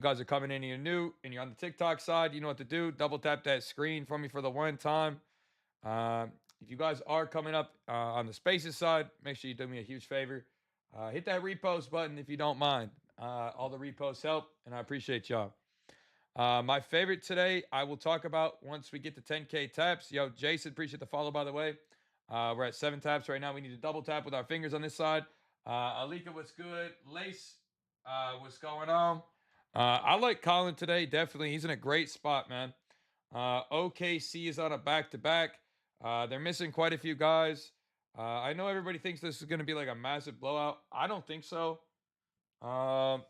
You guys are coming in, you're new, and you're on the TikTok side, you know what to do. Double tap that screen for me for the one time. If you guys are coming up on the Spaces side, make sure you do me a huge favor. Hit that repost button if you don't mind. All the reposts help, and I appreciate y'all. My favorite today, I will talk about once we get to 10K taps. Yo, Jason, appreciate the follow, by the way. We're at 7 taps right now. We need to double tap with our fingers on this side. Alika, what's good? Lace, what's going on? I like Colin today. Definitely. He's in a great spot, man. OKC is on a back to back. They're missing quite a few guys. I know everybody thinks this is going to be like a massive blowout. I don't think so. Um,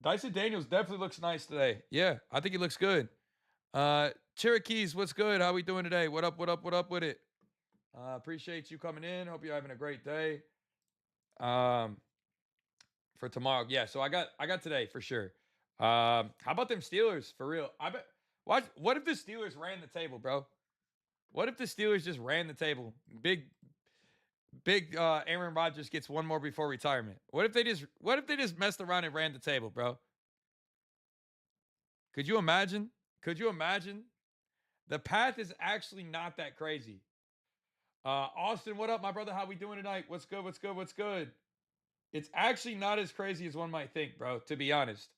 Dyson Daniels definitely looks nice today. Yeah, I think he looks good. Cherokees, what's good? How we doing today? What up? What up? What up with it? Appreciate you coming in. Hope you're having a great day. Um, for tomorrow, yeah. So I got today for sure. How about them Steelers for real? I bet. What if the Steelers ran the table, bro? What if the Steelers just ran the table? Big Aaron Rodgers gets one more before retirement. What if they just messed around and ran the table, bro? Could you imagine? Could you imagine? The path is actually not that crazy. Austin, what up, my brother? How we doing tonight? What's good? What's good? What's good? It's actually not as crazy as one might think, bro, to be honest.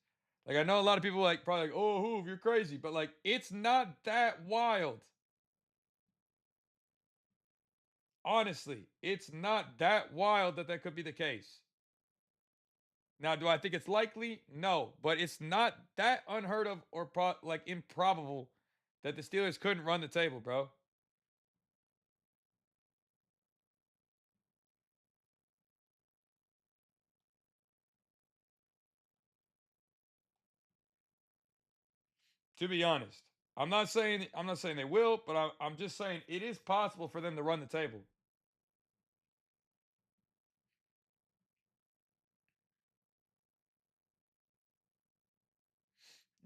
Like I know a lot of people like probably like, "Oh, Hoove, you're crazy." But like it's not that wild. Honestly, it's not that wild that that could be the case. Now, do I think it's likely? No, but it's not that unheard of or like improbable that the Steelers couldn't run the table, bro. To be honest, I'm not saying they will, but I'm just saying it is possible for them to run the table.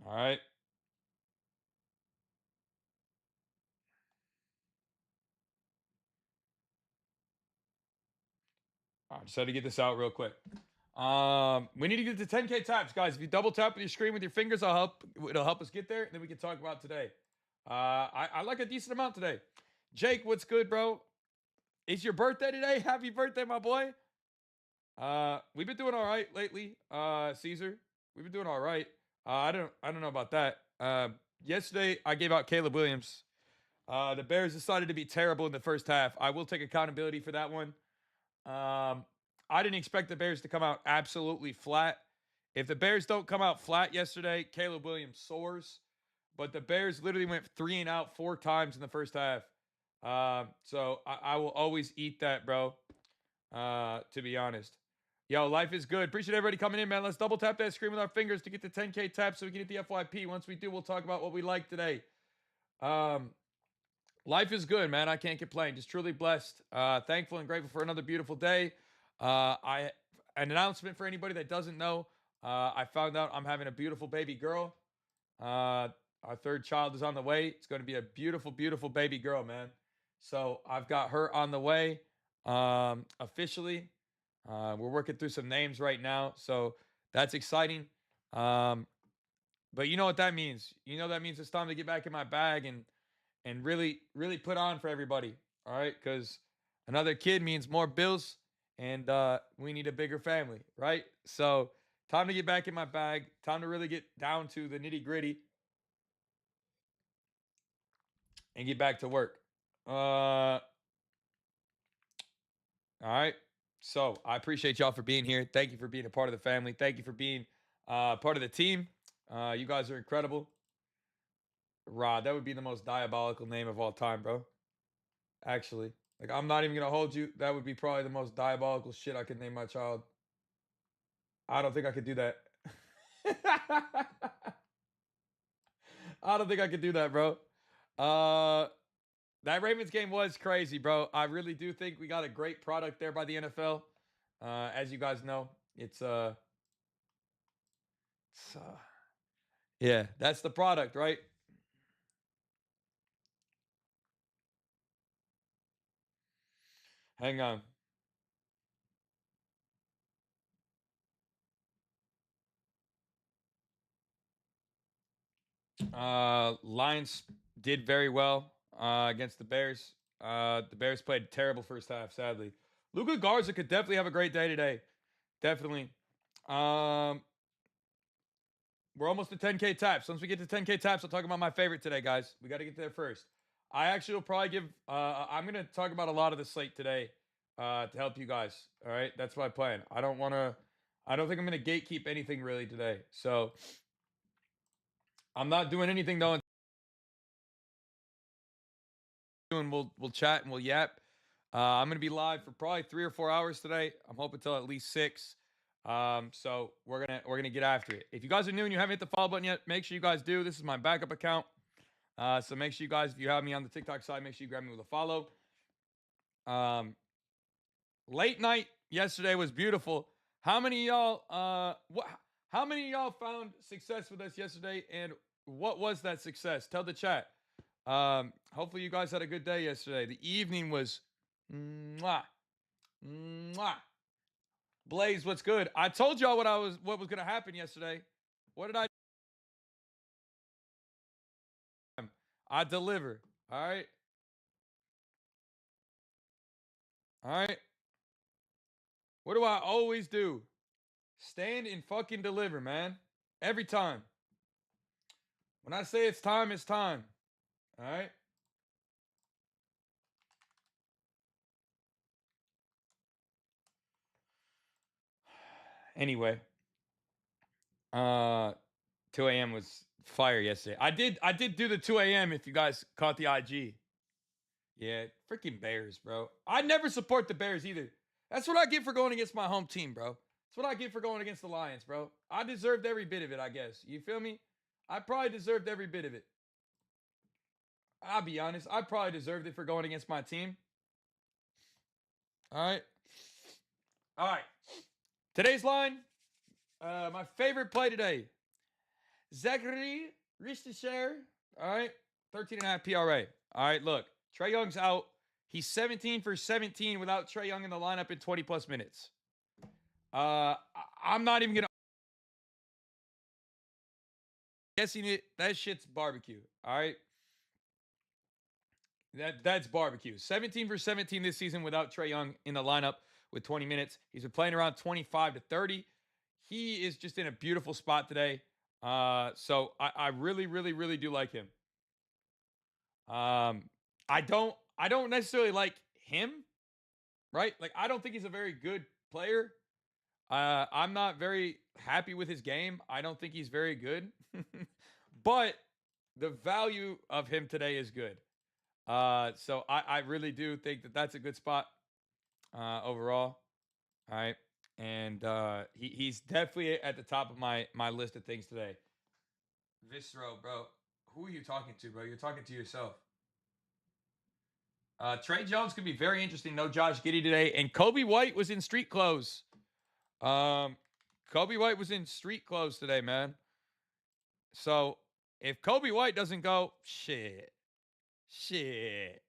All right. I just had to get this out real quick. We need to get to 10K taps, guys. If you double tap with your screen with your fingers, I'll help. It'll help us get there, and then we can talk about today. I like a decent amount today. Jake, what's good, bro? It's your birthday today. Happy birthday, my boy. We've been doing all right lately. Caesar, we've been doing all right. I don't know about that. Yesterday I gave out Caleb Williams. The Bears decided to be terrible in the first half. I will take accountability for that one. Um, I didn't expect the Bears to come out absolutely flat. If the Bears don't come out flat yesterday, Caleb Williams soars. But the Bears literally went 3 and out 4 times in the first half. So I will always eat that, bro. To be honest. Yo, life is good. Appreciate everybody coming in, man. Let's double tap that screen with our fingers to get to 10K taps so we can hit the FYP. Once we do, we'll talk about what we like today. Um, Life is good, man. I can't complain. Just truly blessed, thankful, and grateful for another beautiful day. I An announcement for anybody that doesn't know. I found out I'm having a beautiful baby girl. Our third child is on the way. It's going to be a beautiful, beautiful baby girl, man. So I've got her on the way officially. We're working through some names right now, so that's exciting. Um, but you know what that means. You know that means it's time to get back in my bag and really really put on for everybody. All right, because another kid means more bills, and we need a bigger family, right? So time to get back in my bag. Time to really get down to the nitty gritty and get back to work. All right. So I appreciate y'all for being here. Thank you for being a part of the family. Thank you for being part of the team. You guys are incredible. Rod, that would be the most diabolical name of all time, bro. Actually, like I'm not even gonna hold you. That would be probably the most diabolical shit I could name my child. I don't think I could do that. I don't think I could do that, bro. Uh, that Ravens game was crazy, bro. I really do think we got a great product there by the NFL. As you guys know, it's yeah, that's the product, right? Hang on. Lions did very well against the Bears. The Bears played terrible first half, sadly. Luka Garza could definitely have a great day today. Definitely. Um, we're almost to 10K taps. Once we get to 10K taps, I'll talk about my favorite today, guys. We got to get there first. I actually will probably give. I'm gonna talk about a lot of the slate today to help you guys. All right, that's my plan. I don't want to. I don't think I'm gonna gatekeep anything really today. So I'm not doing anything though. And we'll chat and we'll yap. I'm gonna be live for probably 3 or 4 hours today. I'm hoping till at least 6. So we're gonna get after it. If you guys are new and you haven't hit the follow button yet, make sure you guys do. This is my backup account. So make sure you guys, if you have me on the TikTok side, make sure you grab me with a follow. Late night yesterday was beautiful. How many of y'all how many of y'all found success with us yesterday, and what was that success? Tell the chat. Hopefully you guys had a good day yesterday. The evening was mwah, mwah. Blaze, what's good? I told y'all what was gonna happen yesterday. What did I deliver? All right. All right. What do I always do? Stand and fucking deliver, man. Every time. When I say it's time, it's time. All right. Anyway, 2 a.m. was fire yesterday. I did do the 2 a.m. if you guys caught the IG. Yeah, freaking Bears, bro. I never support the Bears either. That's what I get for going against my home team, bro. That's what I get for going against the Lions, bro. I deserved every bit of it, I guess. You feel me? I probably deserved every bit of it. I'll be honest. I probably deserved it for going against my team. All right. All right. Today's line. My favorite play today. Zachary Ristisher. All right. 13.5 PRA. All right. Look, Trae Young's out. He's 17 for 17 without Trae Young in the lineup in 20 plus minutes. I'm not even going to. Guessing it. That shit's barbecue. All right. That's barbecue. 17 for 17 this season without Trae Young in the lineup with 20 minutes. He's been playing around 25 to 30. He is just in a beautiful spot today. So I really, really, really do like him. I don't necessarily like him, right? Like I don't think he's a very good player. I'm not very happy with his game. I don't think he's very good. But the value of him today is good. So I really do think that that's a good spot overall. All right. And he's definitely at the top of my list of things today. Viscero, bro. Who are you talking to, bro? You're talking to yourself. Trey Jones could be very interesting. No Josh Giddey today. And Kobe White was in street clothes. Kobe White was in street clothes today, man. So if Kobe White doesn't go, shit. Shoot.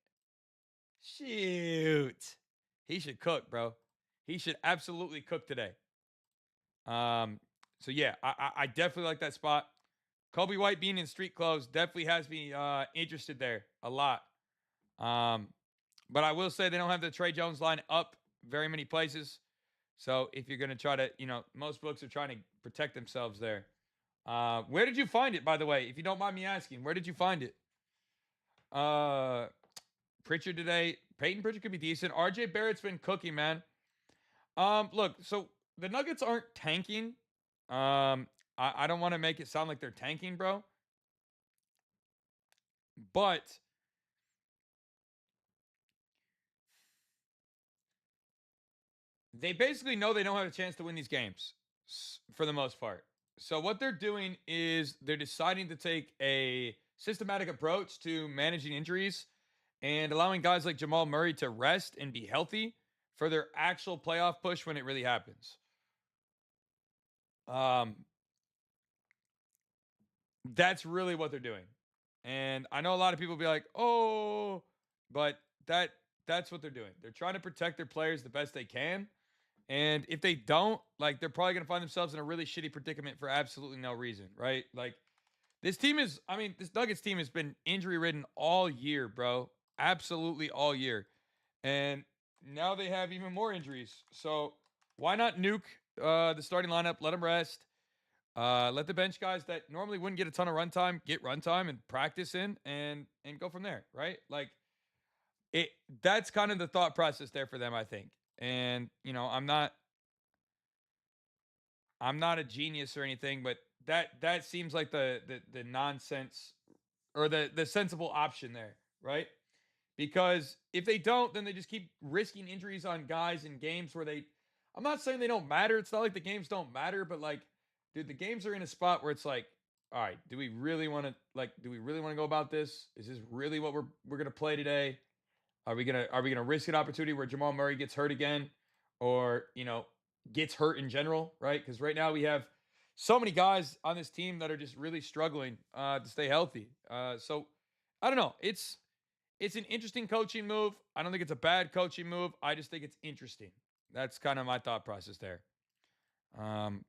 He should cook, bro. He should absolutely cook today. So yeah, I definitely like that spot. Kobe White being in street clothes definitely has me interested there a lot. But I will say they don't have the Trey Jones line up very many places. So if you're gonna try to, most books are trying to protect themselves there. Where did you find it, by the way? If you don't mind me asking, where did you find it? Pritchard today. Peyton Pritchard could be decent. RJ Barrett's been cooking, man. Look, so the Nuggets aren't tanking. I don't want to make it sound like they're tanking, bro. But they basically know they don't have a chance to win these games for the most part. So what they're doing is they're deciding to take a systematic approach to managing injuries and allowing guys like Jamal Murray to rest and be healthy for their actual playoff push when it really happens. That's really what they're doing. And I know a lot of people be like, "Oh," but that's what they're doing. They're trying to protect their players the best they can. And if they don't, like they're probably going to find themselves in a really shitty predicament for absolutely no reason, right? Like This team is, I mean, this Nuggets team has been injury ridden all year, bro. Absolutely all year. And now they have even more injuries. So why not nuke the starting lineup? Let them rest. Let the bench guys that normally wouldn't get a ton of runtime get runtime and practice in and go from there, right? Like it. That's kind of the thought process there for them, I think. And I'm not a genius or anything, but that seems like the nonsense or the sensible option there, right? Because if they don't, then they just keep risking injuries on guys in games where they. I'm not saying they don't matter. It's not like the games don't matter, but like, dude, the games are in a spot where it's like, all right, do we really want to go about this? Is this really what we're gonna play today? Are we gonna risk an opportunity where Jamal Murray gets hurt again, or gets hurt in general, right? Because right now we have so many guys on this team that are just really struggling to stay healthy. So I don't know. It's an interesting coaching move. I don't think it's a bad coaching move. I just think it's interesting. That's kind of my thought process there. Um,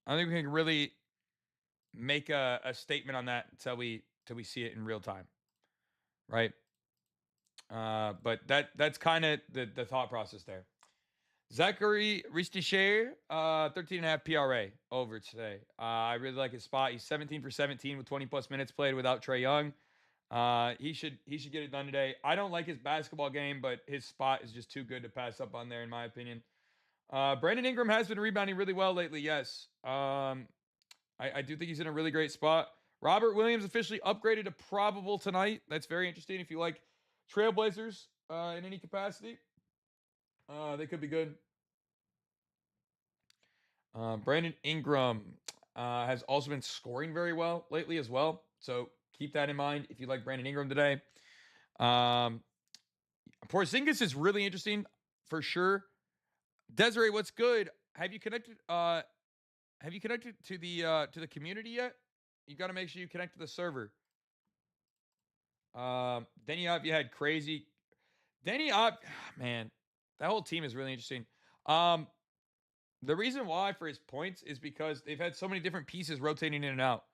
I think we can really make a statement on that until we see it in real time, right? But that's kind of the thought process there. Zachary Ristisher, 13 and a half PRA over today. I really like his spot. He's 17 for 17 with 20 plus minutes played without Trey Young. He should get it done today. I don't like his basketball game, but his spot is just too good to pass up on there, in my opinion. Brandon Ingram has been rebounding really well lately. Yes, I do think he's in a really great spot. Robert Williams officially upgraded to probable tonight. That's very interesting. If you like Trailblazers in any capacity, they could be good. Brandon Ingram has also been scoring very well lately as well. So keep that in mind if you like Brandon Ingram today. Um, Porzingis is really interesting for sure. Desiree, what's good? Have you connected? Have you connected to the community yet? You got to make sure you connect to the server. Then you had crazy. Denny up, man, that whole team is really interesting. Um, the reason why for his points is because they've had so many different pieces rotating in and out.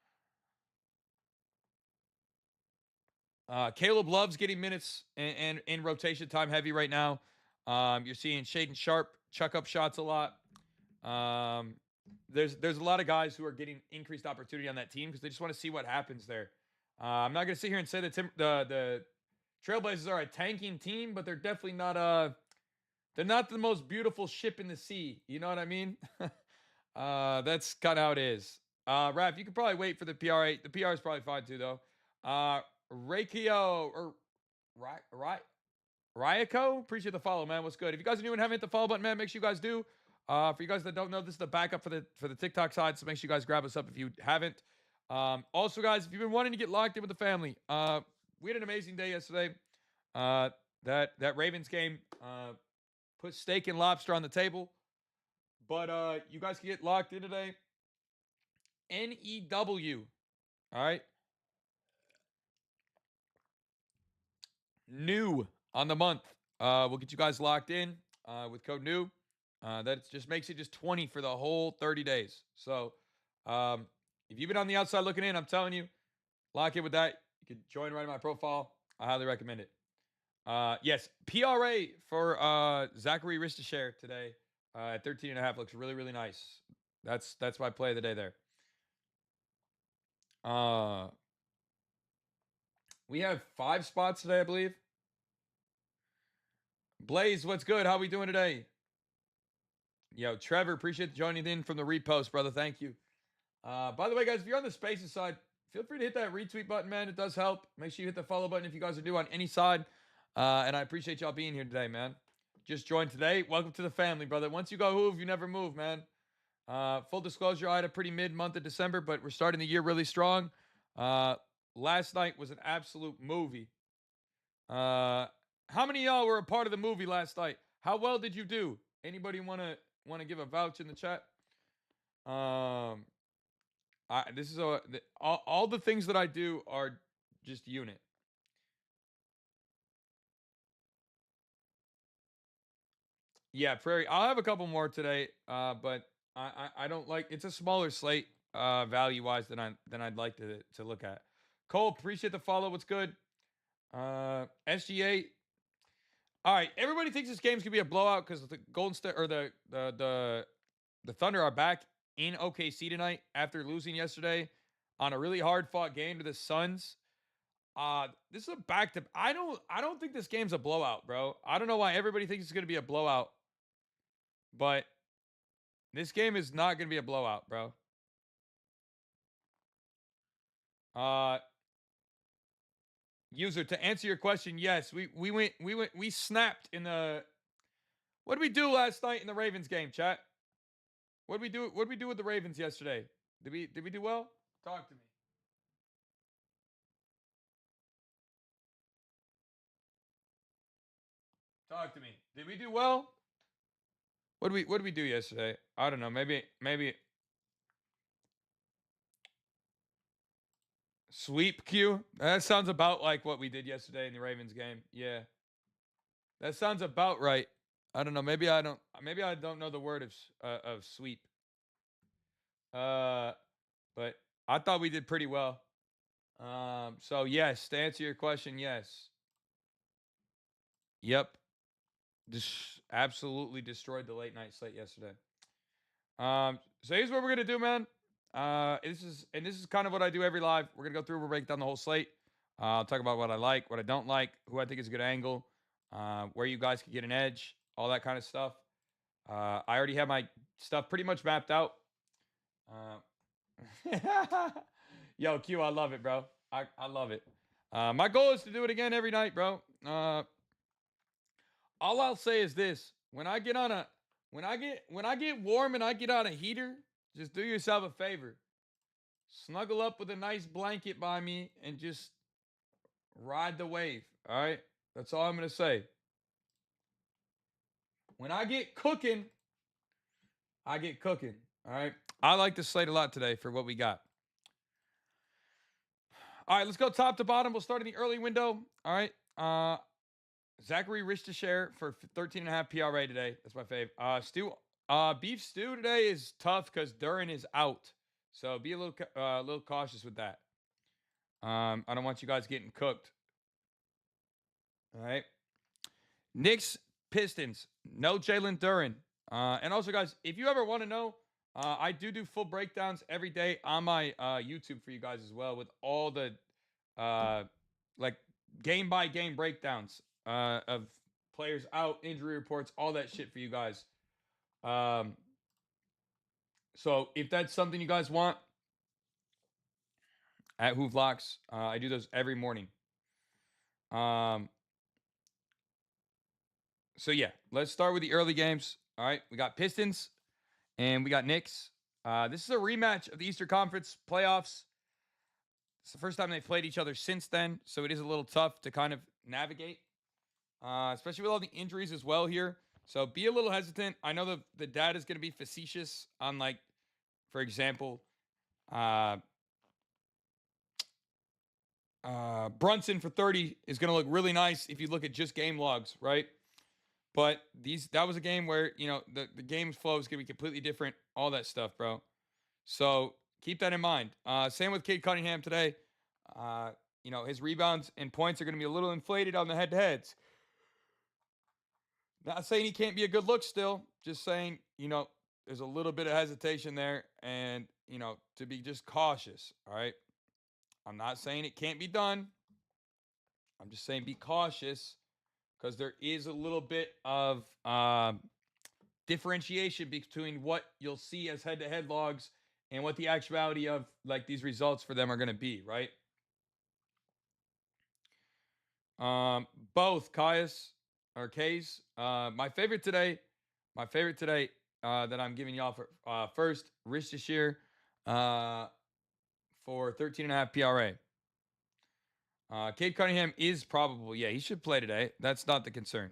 Caleb Love's getting minutes and in rotation time heavy right now. You're seeing Shaden Sharp chuck up shots a lot. Um, there's a lot of guys who are getting increased opportunity on that team because they just want to see what happens there. I'm not going to sit here and say that the Trailblazers are a tanking team, but they're definitely not they're not the most beautiful ship in the sea. You know what I mean? That's kind of how it is. Raph, you could probably wait for the PRA. The PR is probably fine too, though. Reikio or right Ryako, appreciate the follow, man. What's good? If you guys are new and haven't hit the follow button, man, make sure you guys do. For you guys that don't know, this is the backup for the TikTok side, so make sure you guys grab us up if you haven't. Also, guys, if you've been wanting to get locked in with the family, we had an amazing day yesterday. That Ravens game put steak and lobster on the table, but you guys can get locked in today. NEW, all right, new on the month. We'll get you guys locked in with code new. That just makes it just 20 for the whole 30 days. So if you've been on the outside looking in, I'm telling you, lock in with that. You can join right in my profile. I highly recommend it. Yes, PRA for Zachary Ristisher today at 13 and a half looks really, really nice. That's my play of the day there. Uh, we have 5 spots today, I believe. Blaze, what's good? How we doing today? Yo, Trevor, appreciate joining in from the repost, brother. Thank you. By the way, guys, if you're on the Spaces side, feel free to hit that retweet button, man. It does help. Make sure you hit the follow button if you guys are new on any side. And I appreciate y'all being here today, man. Just joined today. Welcome to the family, brother. Once you go hoove, you never move, man. Full disclosure, I had a pretty mid month of December, but we're starting the year really strong. Last night was an absolute movie. How many of y'all were a part of the movie last night? How well did you do? Anybody wanna give a vouch in the chat? Um, this is all the things that I do are just unit. Yeah, Prairie. I'll have a couple more today. But I don't like it's a smaller slate. value wise than I'd like to look at. Cole, appreciate the follow. What's good? SGA. All right, everybody thinks this game's gonna be a blowout because the Golden State or the Thunder are back in OKC tonight after losing yesterday on a really hard fought game to the Suns. This is a back to. I don't think this game's a blowout, bro. I don't know why everybody thinks it's gonna be a blowout, but this game is not gonna be a blowout, bro. Uh, User, to answer your question, yes, we snapped in the. What did we do last night in the Ravens game, chat? What did we do? What did we do with the Ravens yesterday? Did we do well? Talk to me. Talk to me. Did we do well? What did we do yesterday? I don't know. Maybe sweep Q. That sounds about like what we did yesterday in the Ravens game. Yeah. That sounds about right. I don't know. Maybe I don't know the word of sweep. Uh but I thought we did pretty well. So yes, to answer your question, yes. Yep. Just absolutely destroyed the late night slate yesterday. So here's what we're gonna do, man. This is kind of what I do every live. We're gonna go through, we'll break down the whole slate. I'll talk about what I like, what I don't like, who I think is a good angle, where you guys could get an edge, all that kind of stuff. I already have my stuff pretty much mapped out. Yo, Q, I love it, bro. I love it. My goal is to do it again every night, bro. All I'll say is this: when I get warm and I get on a heater, just do yourself a favor. Snuggle up with a nice blanket by me and just ride the wave. All right? That's all I'm gonna say. When I get cooking, I get cooking. All right. I like the slate a lot today for what we got. All right, let's go top to bottom. We'll start in the early window. All right. Zachary Rich to share for 13 and a half PRA today. That's my fave. Beef stew today is tough because Duran is out. So be a little cautious with that. I don't want you guys getting cooked. All right. Knicks Pistons. No Jalen Duran. And also, guys, if you ever want to know, I do full breakdowns every day on my YouTube for you guys as well with all the like game by game breakdowns of players out, injury reports, all that shit for you guys. So if that's something you guys want at Hoovlocks, I do those every morning. So yeah, let's start with the early games. All right, we got Pistons and we got Knicks. This is a rematch of the Eastern Conference playoffs. It's the first time they've played each other since then, so it is a little tough to kind of navigate, especially with all the injuries as well here. So be a little hesitant. I know the data is going to be facetious on, like, for example, Brunson for 30 is going to look really nice if you look at just game logs, right? But that was a game where, the game flow is going to be completely different, all that stuff, bro. So keep that in mind. Same with Cade Cunningham today. His rebounds and points are going to be a little inflated on the head-to-heads. Not saying he can't be a good look still. Just saying, there's a little bit of hesitation there and, to be just cautious, all right? I'm not saying it can't be done. I'm just saying be cautious because there is a little bit of differentiation between what you'll see as head-to-head logs and what the actuality of, like, these results for them are going to be, right? Both Caius or K's. My favorite today that I'm giving y'all for first, Rich Shashir for 13 and a half PRA. Cade Cunningham is probable. Yeah, he should play today. That's not the concern.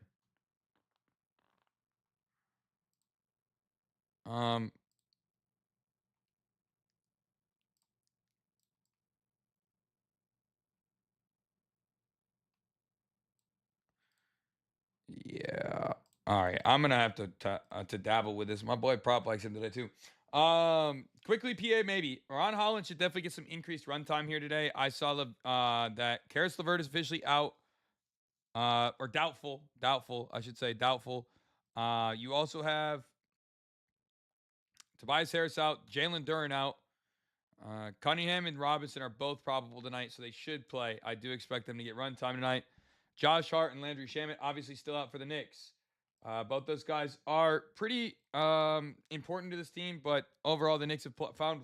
Yeah. All right. I'm gonna have to dabble with this. My boy Prop likes him today too. Quickly, PA maybe. Ron Holland should definitely get some increased runtime here today. I saw that Karis LeVert is officially out, or doubtful, I should say, doubtful. You also have Tobias Harris out, Jalen Duren out. Cunningham and Robinson are both probable tonight, so they should play. I do expect them to get runtime tonight. Josh Hart and Landry Shamet obviously still out for the Knicks. Both those guys are pretty important to this team, but overall the Knicks have found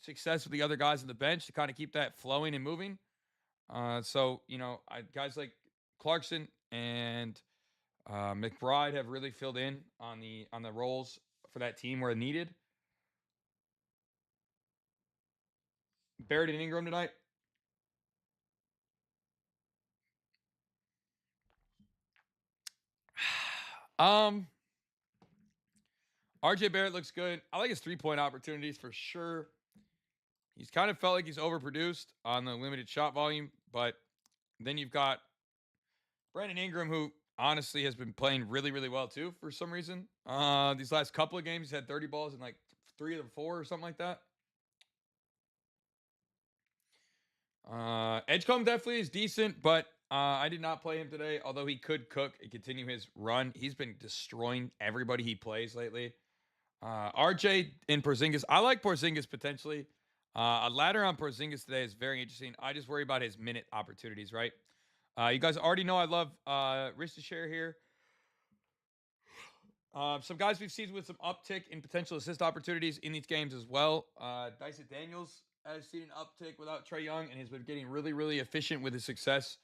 success with the other guys on the bench to kind of keep that flowing and moving. So guys like Clarkson and McBride have really filled in on the roles for that team where needed. Barrett and Ingram tonight. RJ Barrett looks good. I like his 3-point opportunities for sure. He's kind of felt like he's overproduced on the limited shot volume, but then you've got Brandon Ingram, who honestly has been playing really, really well too for some reason. These last couple of games, he's had 30 balls in like 3 of the 4 or something like that. Edgecombe definitely is decent, but I did not play him today, although he could cook and continue his run. He's been destroying everybody he plays lately. RJ and Porzingis. I like Porzingis potentially. A ladder on Porzingis today is very interesting. I just worry about his minute opportunities, right? You guys already know I love Rich to share here. Some guys we've seen with some uptick in potential assist opportunities in these games as well. Dyson Daniels has seen an uptick without Trae Young and has been getting really, really efficient with his success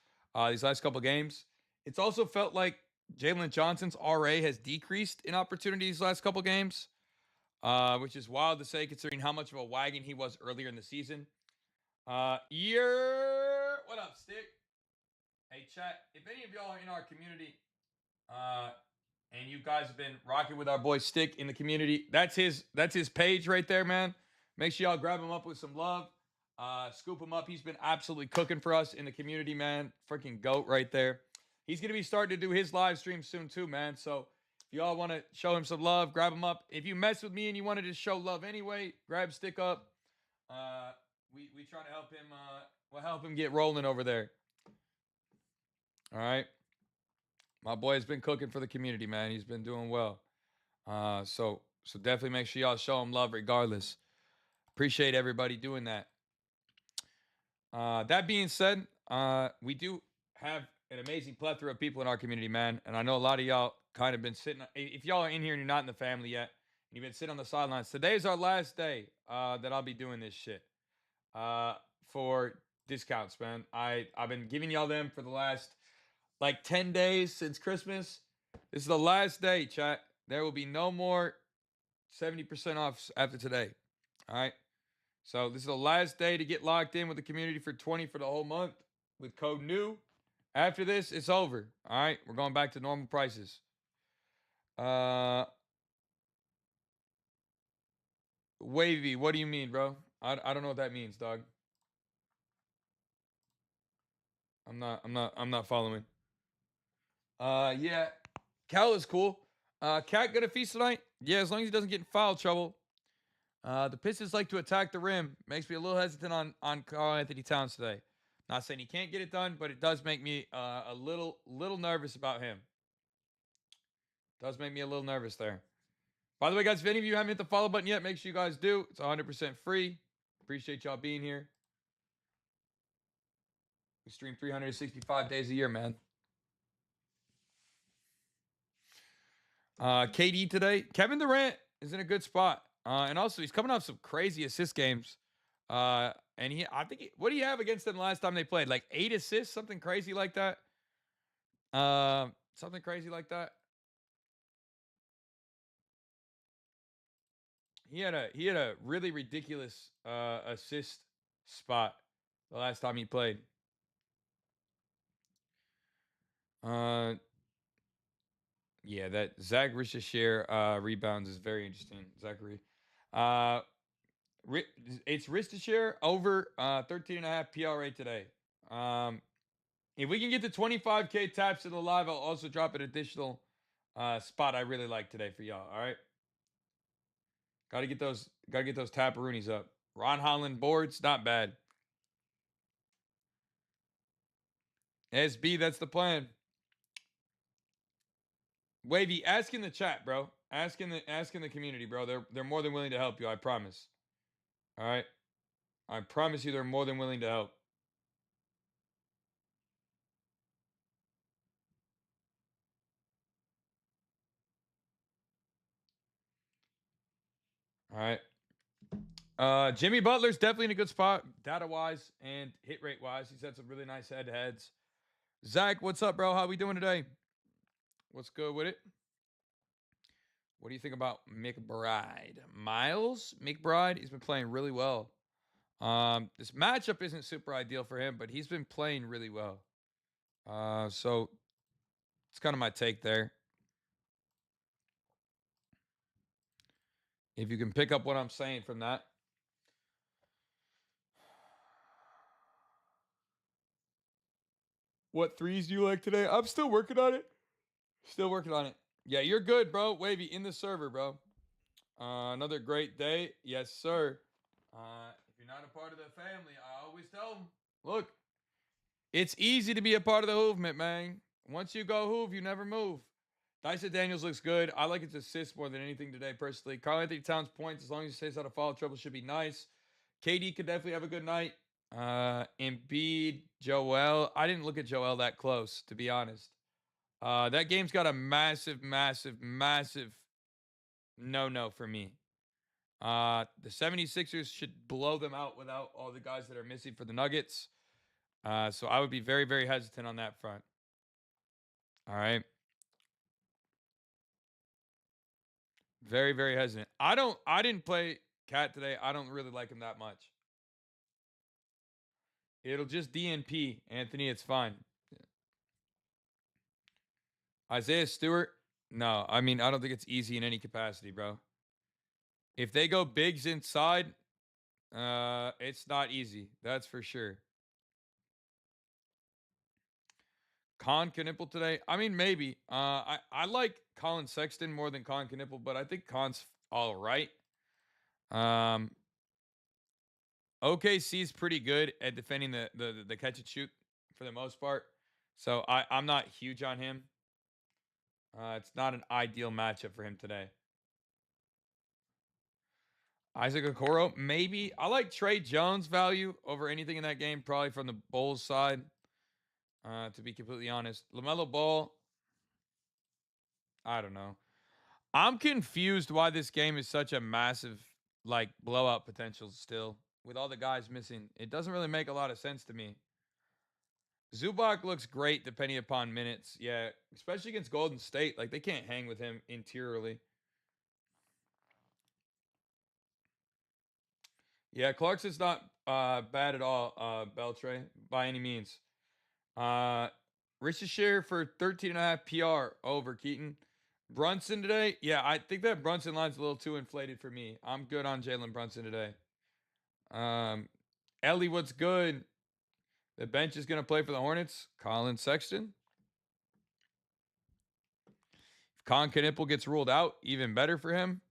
these last couple games. It's also felt like Jalen Johnson's RA has decreased in opportunities last couple games, which is wild to say considering how much of a wagon he was earlier in the season. What up, Stick? Hey, chat. If any of y'all are in our community, and you guys have been rocking with our boy Stick in the community, that's his page right there, man. Make sure y'all grab him up with some love. Scoop him up. He's been absolutely cooking for us in the community, man. Freaking GOAT right there. He's going to be starting to do his live stream soon too, man. So if y'all want to show him some love, grab him up. If you mess with me and you wanted to show love anyway, grab Stick up. We try to help him. We'll help him get rolling over there. All right. My boy has been cooking for the community, man. He's been doing well. So definitely make sure y'all show him love regardless. Appreciate everybody doing that. That being said, we do have an amazing plethora of people in our community, man. And I know a lot of y'all kind of been sitting. If y'all are in here and you're not in the family yet, and you've been sitting on the sidelines, today is our last day that I'll be doing this shit for discounts, man. I've been giving y'all them for the last like 10 days since Christmas. This is the last day, chat. There will be no more 70% off after today. All right. So this is the last day to get locked in with the community for 20 for the whole month with code NEW. After this, it's over. All right. We're going back to normal prices. Wavy, what do you mean, bro? I don't know what that means, dog. I'm not following. Yeah. Cal is cool. Cat gonna feast tonight? Yeah, as long as he doesn't get in foul trouble. The Pistons like to attack the rim. Makes me a little hesitant on Karl Anthony Towns today. Not saying he can't get it done, but it does make me a little nervous about him. Does make me a little nervous there. By the way, guys, if any of you haven't hit the follow button yet, make sure you guys do. It's 100% free. Appreciate y'all being here. We stream 365 days a year, man. KD today. Kevin Durant is in a good spot. And also, he's coming off some crazy assist games. And what do you have against them last time they played? Like 8 assists, something crazy like that. Something crazy like that. He had a really ridiculous assist spot the last time he played. Yeah, that Zach Rishashare rebounds is very interesting. Zachary. It's Rishashare over 13.5 PRA today. If we can get to 25K taps in the live, I'll also drop an additional spot I really like today for y'all. All right. Got to get those Taparoonies up. Ron Holland boards, not bad. SB, that's the plan. Wavy, ask in the chat, bro. Ask in the community, bro. They're more than willing to help you. I promise. All right. I promise you, they're more than willing to help. All right. Jimmy Butler's definitely in a good spot, data wise and hit rate wise. He's had some really nice head to heads. Zach, what's up, bro? How we doing today? What's good with it? What do you think about McBride? Miles McBride, he's been playing really well. This matchup isn't super ideal for him, but he's been playing really well. So it's kind of my take there. If you can pick up what I'm saying from that. What threes do you like today? I'm still working on it. Still working on it. Yeah, you're good, bro. Wavy in the server, bro. Another great day. Yes, sir. If you're not a part of the family, I always tell them, look, it's easy to be a part of the movement, man. Once you go hoove, you never move. Dyson Daniels looks good. I like his assists more than anything today, personally. Karl Anthony Towns points, as long as he stays out of foul trouble, should be nice. KD could definitely have a good night. Embiid, Joel. I didn't look at Joel that close, to be honest. That game's got a massive, massive, massive no for me. The 76ers should blow them out without all the guys that are missing for the Nuggets. So I would be very, very hesitant on that front. All right. Very, very hesitant. I didn't play Cat today. I don't really like him that much. It'll just DNP, Anthony. It's fine. Isaiah Stewart. No, I mean, I don't think it's easy in any capacity, bro. If they go bigs inside, it's not easy. That's for sure. Con Knipple today. I mean, maybe. I like Colin Sexton more than Con Knipple, but I think Con's all right. OKC's pretty good at defending the catch and shoot for the most part. So I'm not huge on him. It's not an ideal matchup for him today. Isaac Okoro, maybe. I like Trey Jones' value over anything in that game, probably from the Bulls side. To be completely honest, LaMelo Ball. I don't know. I'm confused why this game is such a massive like blowout potential still with all the guys missing. It doesn't really make a lot of sense to me. Zubac looks great depending upon minutes. Yeah, especially against Golden State. Like they can't hang with him interiorly. Yeah, Clarkson's not bad at all, Beltre, by any means. Richard for 13.5 PR over Keaton. Brunson today. Yeah, I think that Brunson line's a little too inflated for me. I'm good on Jalen Brunson today. Ellie, what's good? The bench is going to play for the Hornets. Colin Sexton. If Con Knipple gets ruled out, even better for him.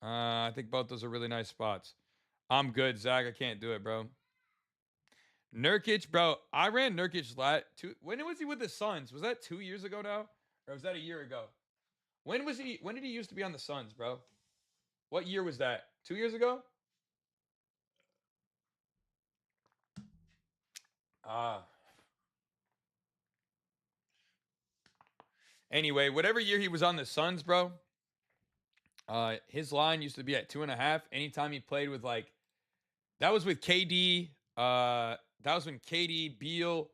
I think both those are really nice spots. I'm good, Zach. I can't do it, bro. Nurkic, bro. I ran Nurkic when was he with the Suns? Was that 2 years ago now? Or was that a year ago? When did he used to be on the Suns, bro? What year was that? 2 years ago? Ah. Anyway, whatever year he was on the Suns, bro. His line used to be at 2.5. Anytime he played with that was with KD. That was when KD, Beal,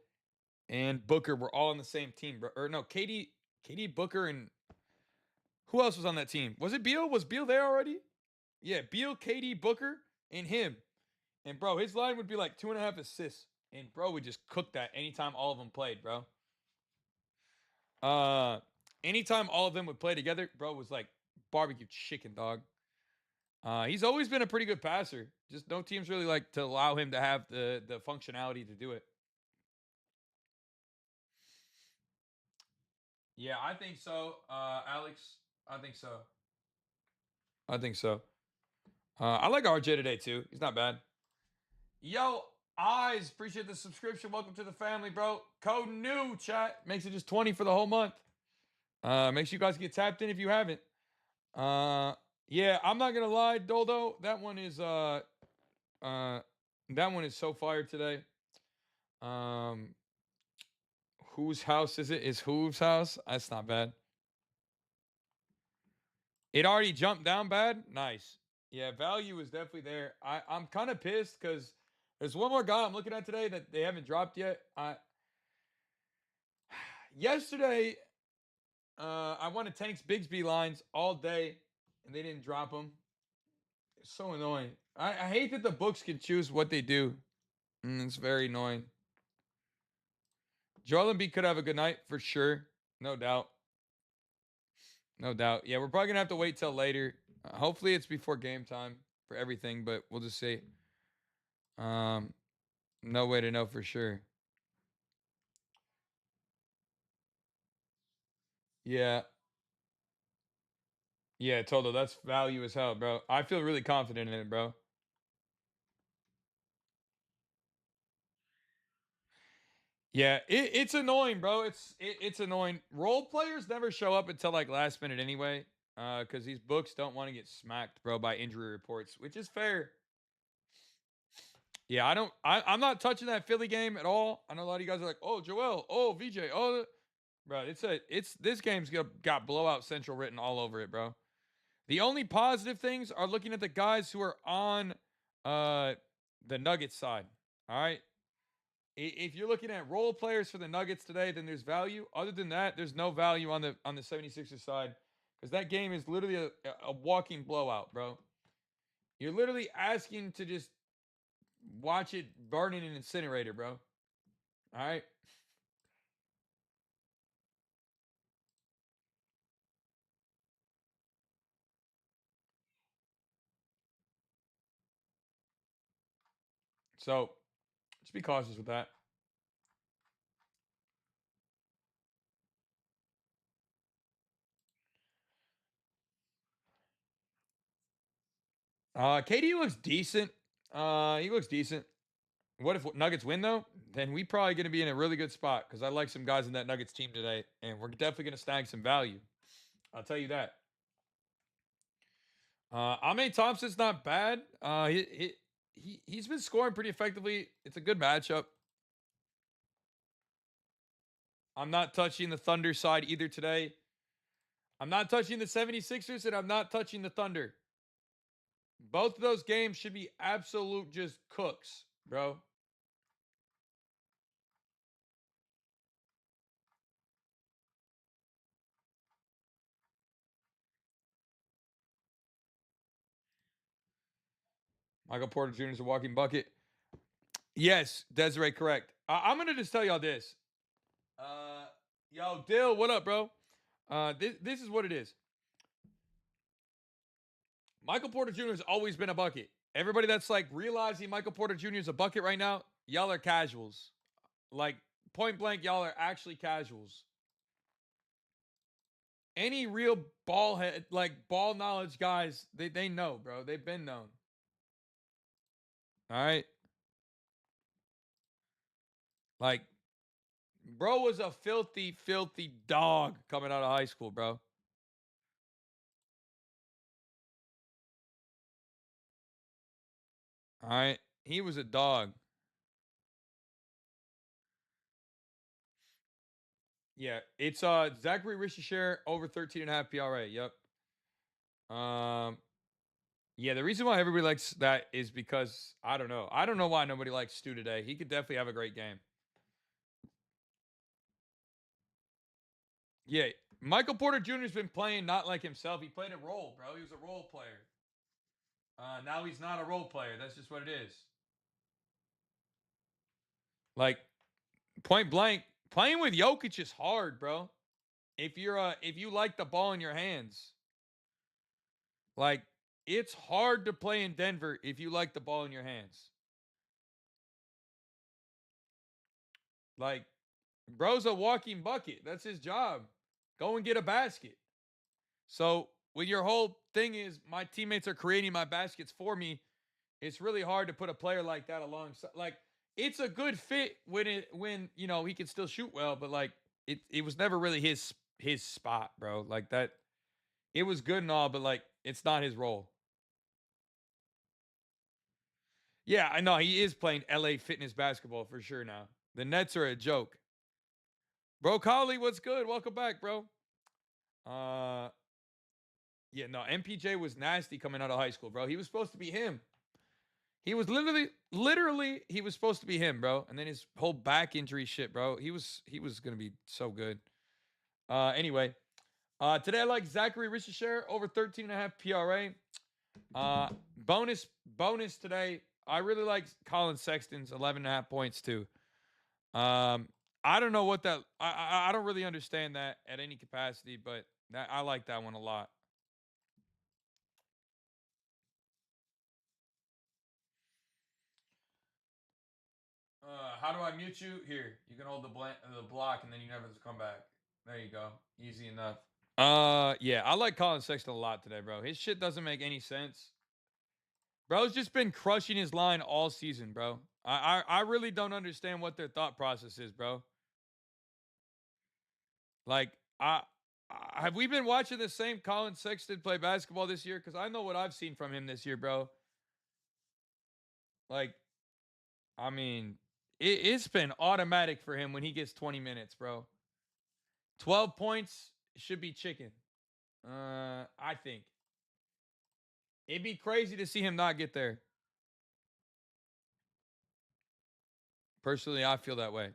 and Booker were all on the same team, bro. Or no, KD, Booker, and who else was on that team? Was it Beal? Was Beal there already? Yeah, Beal, KD, Booker, and him. And bro, his line would be like 2.5 assists. And bro would just cook that anytime all of them played, bro. Anytime all of them would play together, bro was like barbecue chicken, dog. He's always been a pretty good passer. Just no teams really like to allow him to have the functionality to do it. Yeah, I think so, Alex. I think so. I think so. I like RJ today too. He's not bad. Yo, Eyes, appreciate the subscription. Welcome to the family, bro. Code new chat makes it just 20 for the whole month. Make sure you guys get tapped in if you haven't. Yeah, I'm not gonna lie, Doldo. That one is so fire today. Um, whose house is it? Is Hoove's house? That's not bad. It already jumped down bad. Nice. Yeah, value is definitely there. I'm kind of pissed because there's one more guy I'm looking at today that they haven't dropped yet. Yesterday, I wanted Tank's Bigsby lines all day, and they didn't drop them. It's so annoying. I hate that the books can choose what they do. It's very annoying. Joel Embiid could have a good night for sure, no doubt. No doubt. Yeah, we're probably gonna have to wait till later. Hopefully, it's before game time for everything, but we'll just see. Um, no way to know for sure. Yeah, yeah, total. That's value as hell, bro. I feel really confident in it, bro. Yeah, it's annoying, bro. It's annoying. Role players never show up until like last minute anyway, because these books don't want to get smacked, bro, by injury reports, which is fair. Yeah, I don't. I'm not touching that Philly game at all. I know a lot of you guys are like, oh, Joel, oh, VJ, oh, bro. It's this game's got blowout central written all over it, bro. The only positive things are looking at the guys who are on uh the Nuggets side. All right. If you're looking at role players for the Nuggets today, then there's value. Other than that, there's no value on the 76ers side because that game is literally a walking blowout, bro. You're literally asking to just watch it burn in an incinerator, bro. All right. So just be cautious with that. KD looks decent. He looks decent. What if Nuggets win though? Then we probably going to be in a really good spot because I like some guys in that Nuggets team today, and we're definitely going to snag some value. I'll tell you that. Ame Thompson's not bad. He's been scoring pretty effectively. It's a good matchup. I'm not touching the Thunder side either today. I'm not touching the 76ers, and I'm not touching the Thunder. Both of those games should be absolute just cooks, bro. Michael Porter Jr. is a walking bucket. Yes, Desiree, correct. I'm gonna just tell y'all this. Uh, yo, Dill, what up, bro? This is what it is. Michael Porter Jr. has always been a bucket. Everybody that's like realizing Michael Porter Jr. is a bucket right now, y'all are casuals. Like point blank, y'all are actually casuals. Any real ball head, like ball knowledge guys, they know, bro. They've been known. All right. Like, bro was a filthy, filthy dog coming out of high school, bro. All right. He was a dog. Yeah. It's Zachary Richeshare over 13 and a half PRA. Yep. Um, yeah, the reason why everybody likes that is because I don't know. I don't know why nobody likes Stu today. He could definitely have a great game. Yeah, Michael Porter Jr. has been playing not like himself. He played a role, bro. He was a role player. Now he's not a role player. That's just what it is. Like point blank, playing with Jokic is hard, bro. If you like the ball in your hands, like it's hard to play in Denver if you like the ball in your hands. Like, bro's a walking bucket. That's his job. Go and get a basket. So when your whole thing is my teammates are creating my baskets for me, it's really hard to put a player like that alongside. Like it's a good fit when you know he can still shoot well, but like it was never really his spot, bro. Like that, it was good and all, but like it's not his role. Yeah, I know he is playing LA fitness basketball for sure now. The Nets are a joke. Bro Collie, what's good? Welcome back, bro. Uh yeah, no, MPJ was nasty coming out of high school, bro. He was supposed to be him. He was literally he was supposed to be him, bro. And then his whole back injury shit, bro. He was gonna be so good. Anyway, today I like Zachary Richardshire over 13 and a half PRA. Bonus today. I really like Colin Sexton's 11 and a half points too. I don't know what that. I don't really understand that at any capacity, but I like that one a lot. How do I mute you? Here, you can hold the block, and then you never come back. There you go. Easy enough. Yeah, I like Colin Sexton a lot today, bro. His shit doesn't make any sense. Bro's just been crushing his line all season, bro. I really don't understand what their thought process is, bro. Like, have we been watching the same Colin Sexton play basketball this year? Because I know what I've seen from him this year, bro. Like, I mean, it's been automatic for him when he gets 20 minutes, bro. 12 points should be chicken. I think. It'd be crazy to see him not get there. Personally, I feel that way.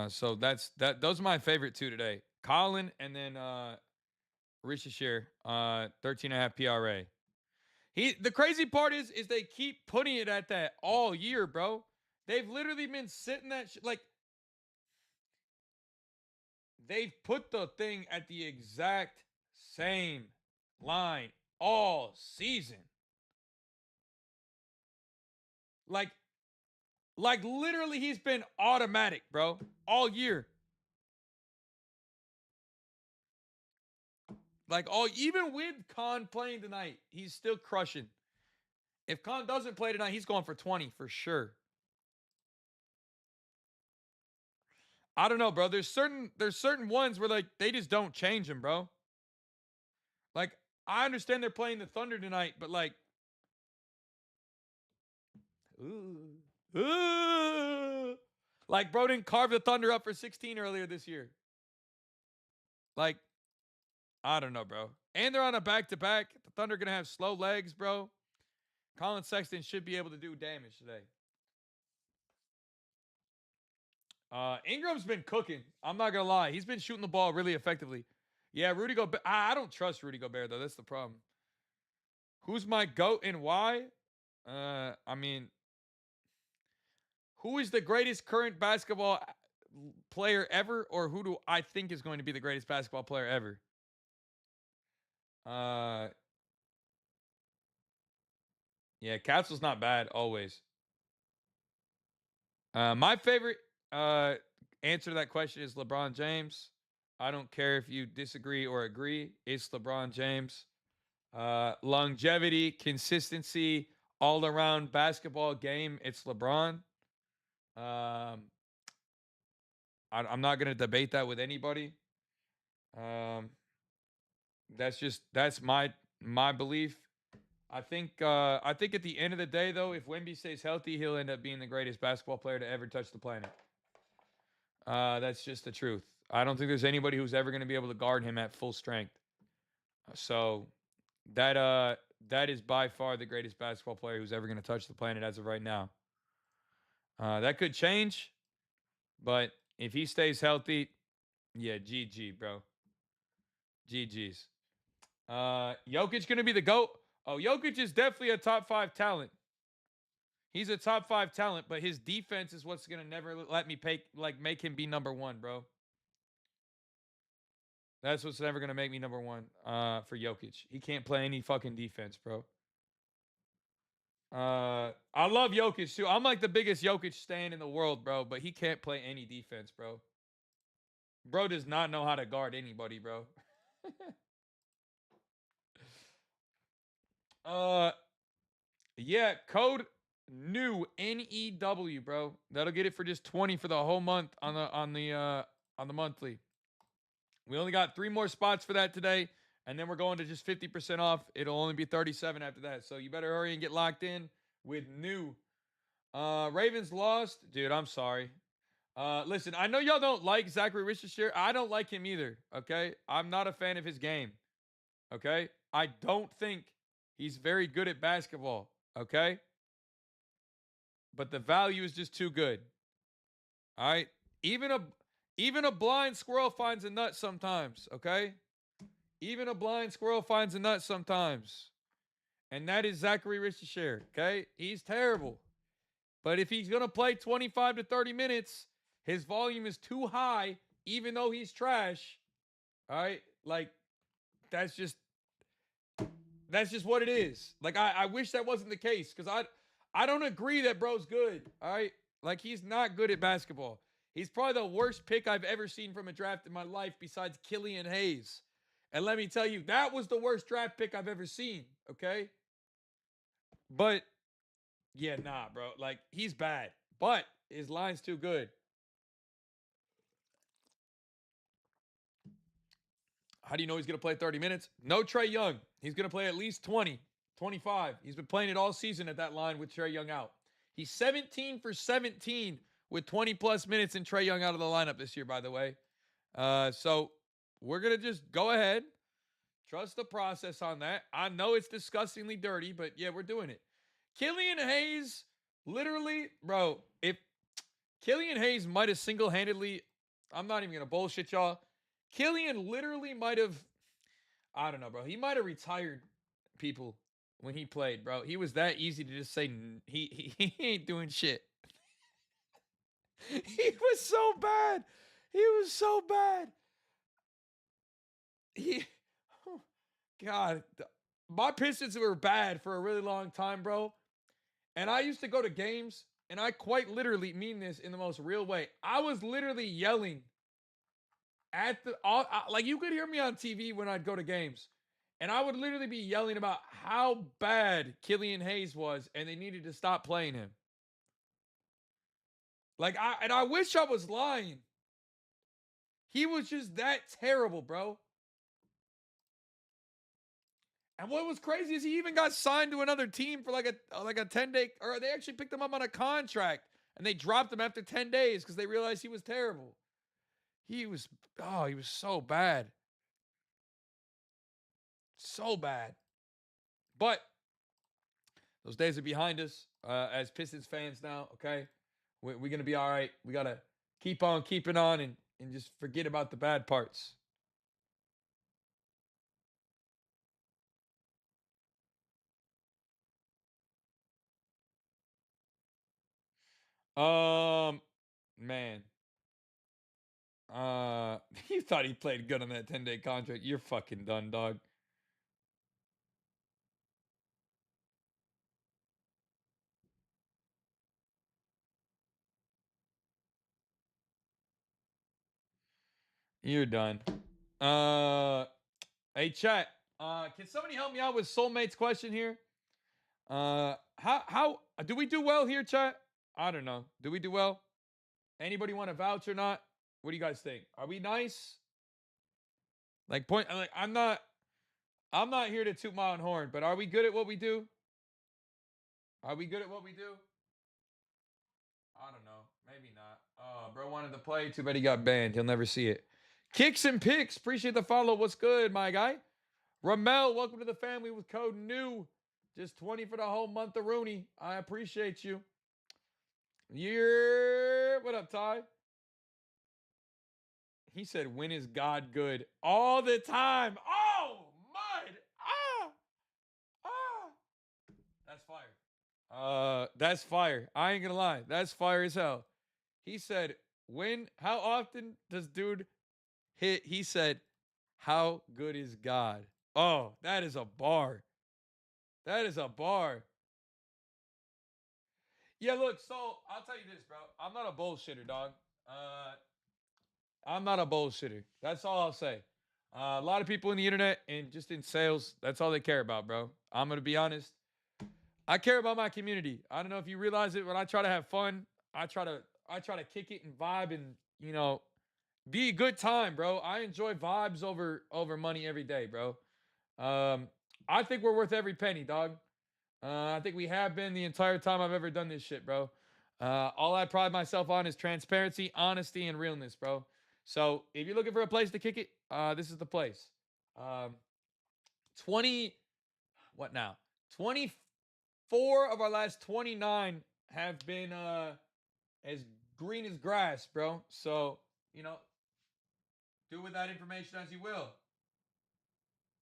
So that's that. Those are my favorite two today. Colin and then Risha Shear, 13 and a half PRA. The crazy part is they keep putting it at that all year, bro. They've literally been sitting that like they've put the thing at the exact same line all season. Like like literally he's been automatic, bro, all year. Like all even with Khan playing tonight, he's still crushing. If Khan doesn't play tonight, he's going for 20 for sure. I don't know, bro. There's certain ones where like they just don't change him, bro. Like I understand they're playing the Thunder tonight, but like, ooh, like bro didn't carve the Thunder up for 16 earlier this year. Like I don't know, bro. And they're on a back to back. The Thunder gonna have slow legs, bro. Colin Sexton should be able to do damage today. Ingram's been cooking. I'm not gonna lie. He's been shooting the ball really effectively. Yeah, Rudy Gobert. I don't trust Rudy Gobert though. That's the problem. Who's my goat and why? I mean, who is the greatest current basketball player ever, or who do I think is going to be the greatest basketball player ever? Uh, yeah, Capsule's not bad always. My favorite answer to that question is LeBron James. I don't care if you disagree or agree. It's LeBron James. Longevity, consistency, all around basketball game. It's LeBron. I'm not gonna debate that with anybody. Um, that's my belief. I think at the end of the day though, if Wemby stays healthy, he'll end up being the greatest basketball player to ever touch the planet. That's just the truth. I don't think there's anybody who's ever going to be able to guard him at full strength. So that that is by far the greatest basketball player who's ever going to touch the planet as of right now. That could change, but if he stays healthy, yeah, GG, bro. GG's. Jokic going to be the GOAT? Oh, Jokic is definitely a top 5 talent. He's a top 5 talent, but his defense is what's going to never let me make him be number 1, bro. That's what's never gonna make me number 1 for Jokic. He can't play any fucking defense, bro. I love Jokic too. I'm like the biggest Jokic stan in the world, bro, but he can't play any defense, bro. Bro does not know how to guard anybody, bro. Uh, yeah, code new NEW, bro. That'll get it for just 20 for the whole month on the monthly. We only got 3 more spots for that today, and then we're going to just 50% off. It'll only be 37 after that. So you better hurry and get locked in with new. Ravens lost. Dude, I'm sorry. Listen, I know y'all don't like Zachary Richardson. I don't like him either. Okay. I'm not a fan of his game. Okay. I don't think he's very good at basketball. Okay. But the value is just too good. All right. Even a even a blind squirrel finds a nut sometimes. Okay. Even a blind squirrel finds a nut sometimes. And that is Zachary Richardson. Okay. He's terrible. But if he's going to play 25 to 30 minutes, his volume is too high, even though he's trash. All right. Like, that's just what it is. Like, I wish that wasn't the case because I don't agree that bro's good. All right. Like, he's not good at basketball. He's probably the worst pick I've ever seen from a draft in my life besides Killian Hayes. And let me tell you, that was the worst draft pick I've ever seen. Okay. But yeah, nah, bro. Like, he's bad, but his line's too good. How do you know he's going to play 30 minutes? No Trae Young. He's going to play at least 20, 25. He's been playing it all season at that line with Trae Young out. He's 17 for 17 with 20 plus minutes and Trae Young out of the lineup this year, by the way. So we're going to just go ahead, trust the process on that. I know it's disgustingly dirty, but yeah, we're doing it. Killian Hayes, literally, bro, if Killian Hayes might have single handedly, I'm not even going to bullshit y'all. Killian literally might have, I don't know, bro. He might have retired people when he played, bro. He was that easy to just say he ain't doing shit. He was so bad. He was so bad. He, God, my Pistons were bad for a really long time, bro. And I used to go to games, and I quite literally mean this in the most real way. I was literally yelling at like you could hear me on TV when I'd go to games. And I would literally be yelling about how bad Killian Hayes was and they needed to stop playing him. Like I wish I was lying. He was just that terrible, bro. And what was crazy is he even got signed to another team for like a 10-day, or they actually picked him up on a contract and they dropped him after 10 days because they realized he was terrible. He was he was so bad. So bad. But those days are behind us as Pistons fans now, okay? We're going to be all right. We got to keep on keeping on and just forget about the bad parts. Um, man. You thought he played good on that 10-day contract. You're fucking done, dog. You're done. Uh, hey, chat. Can somebody help me out with Soulmate's question here? How do we do well here, chat? I don't know. Do we do well? Anybody want to vouch or not? What do you guys think? Are we nice? Like I'm not here to toot my own horn, but are we good at what we do? Are we good at what we do? I don't know. Maybe not. Oh, bro wanted to play. Too bad he got banned. He'll never see it. Kicks and picks. Appreciate the follow. What's good, my guy? Ramel, welcome to the family with code NEW. Just 20 for the whole month of Rooney. I appreciate you. Yeah. What up, Ty? He said, when is God good? All the time. Oh, mud. Ah. Ah. That's fire. That's fire. I ain't gonna lie. That's fire as hell. He said, how often does dude hit? He said, how good is God? Oh, that is a bar. That is a bar. Yeah, look, so I'll tell you this, bro. I'm not a bullshitter, dog. I'm not a bullshitter. That's all I'll say. A lot of people in the internet and just in sales, that's all they care about, bro. I'm gonna be honest. I care about my community. I don't know if you realize it. When I try to have fun, I try to I try to kick it and vibe and be a good time, bro. I enjoy vibes over money every day, bro. Um, I think we're worth every penny, dog. I think we have been the entire time I've ever done this shit, bro. All I pride myself on is transparency, honesty, and realness, bro. So if you're looking for a place to kick it, this is the place. Um, 20, what now? 24 of our last 29 have been as green as grass, bro. So, you know, do with that information as you will.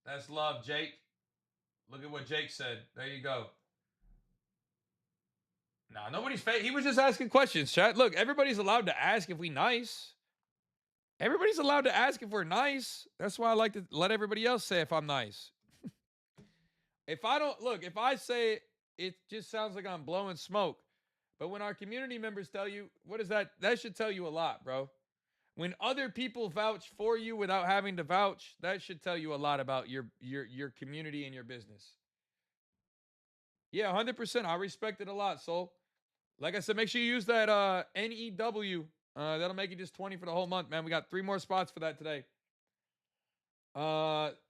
That's love, Jake. Look at what Jake said. There you go. Nah, nobody's fake. He was just asking questions, chat. Look, everybody's allowed to ask if we nice. Everybody's allowed to ask if we're nice. That's why I like to let everybody else say if I'm nice. If I don't look, if I say it, it just sounds like I'm blowing smoke. But when our community members tell you, what is that? That should tell you a lot, bro. When other people vouch for you without having to vouch, that should tell you a lot about your community and your business. Yeah, 100%. I respect it a lot, soul. Like I said, make sure you use that NEW. That'll make it just 20 for the whole month, man. We got 3 more spots for that today.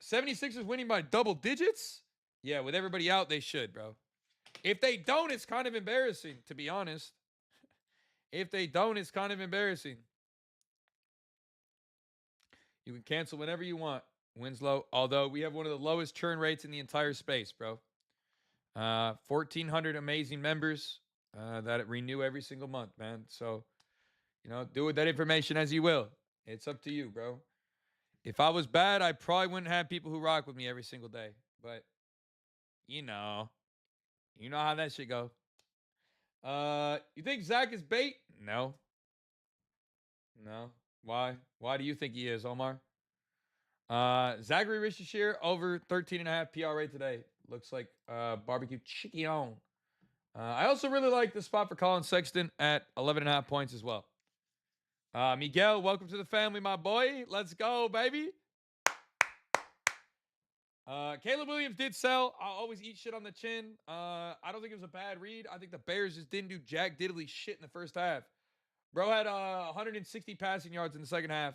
76 is winning by double digits. Yeah, with everybody out, they should, bro. If they don't, it's kind of embarrassing, to be honest. If they don't, it's kind of embarrassing. You can cancel whenever you want, Winslow. Although we have one of the lowest churn rates in the entire space, bro. 1,400 amazing members that renew every single month, man. So, do with that information as you will. It's up to you, bro. If I was bad, I probably wouldn't have people who rock with me every single day. But you know, you know how that shit go. You think Zach is bait? No, no. Why? Why do you think he is, Omar? Zachary Richardshire over 13.5 PRA today. Looks like barbecue chicken. I also really like the spot for Colin Sexton at 11.5 points as well. Miguel, welcome to the family, my boy. Let's go, baby. Caleb Williams did sell. I'll always eat shit on the chin. I don't think it was a bad read. I think the Bears just didn't do jack diddly shit in the first half. Bro had 160 passing yards in the second half.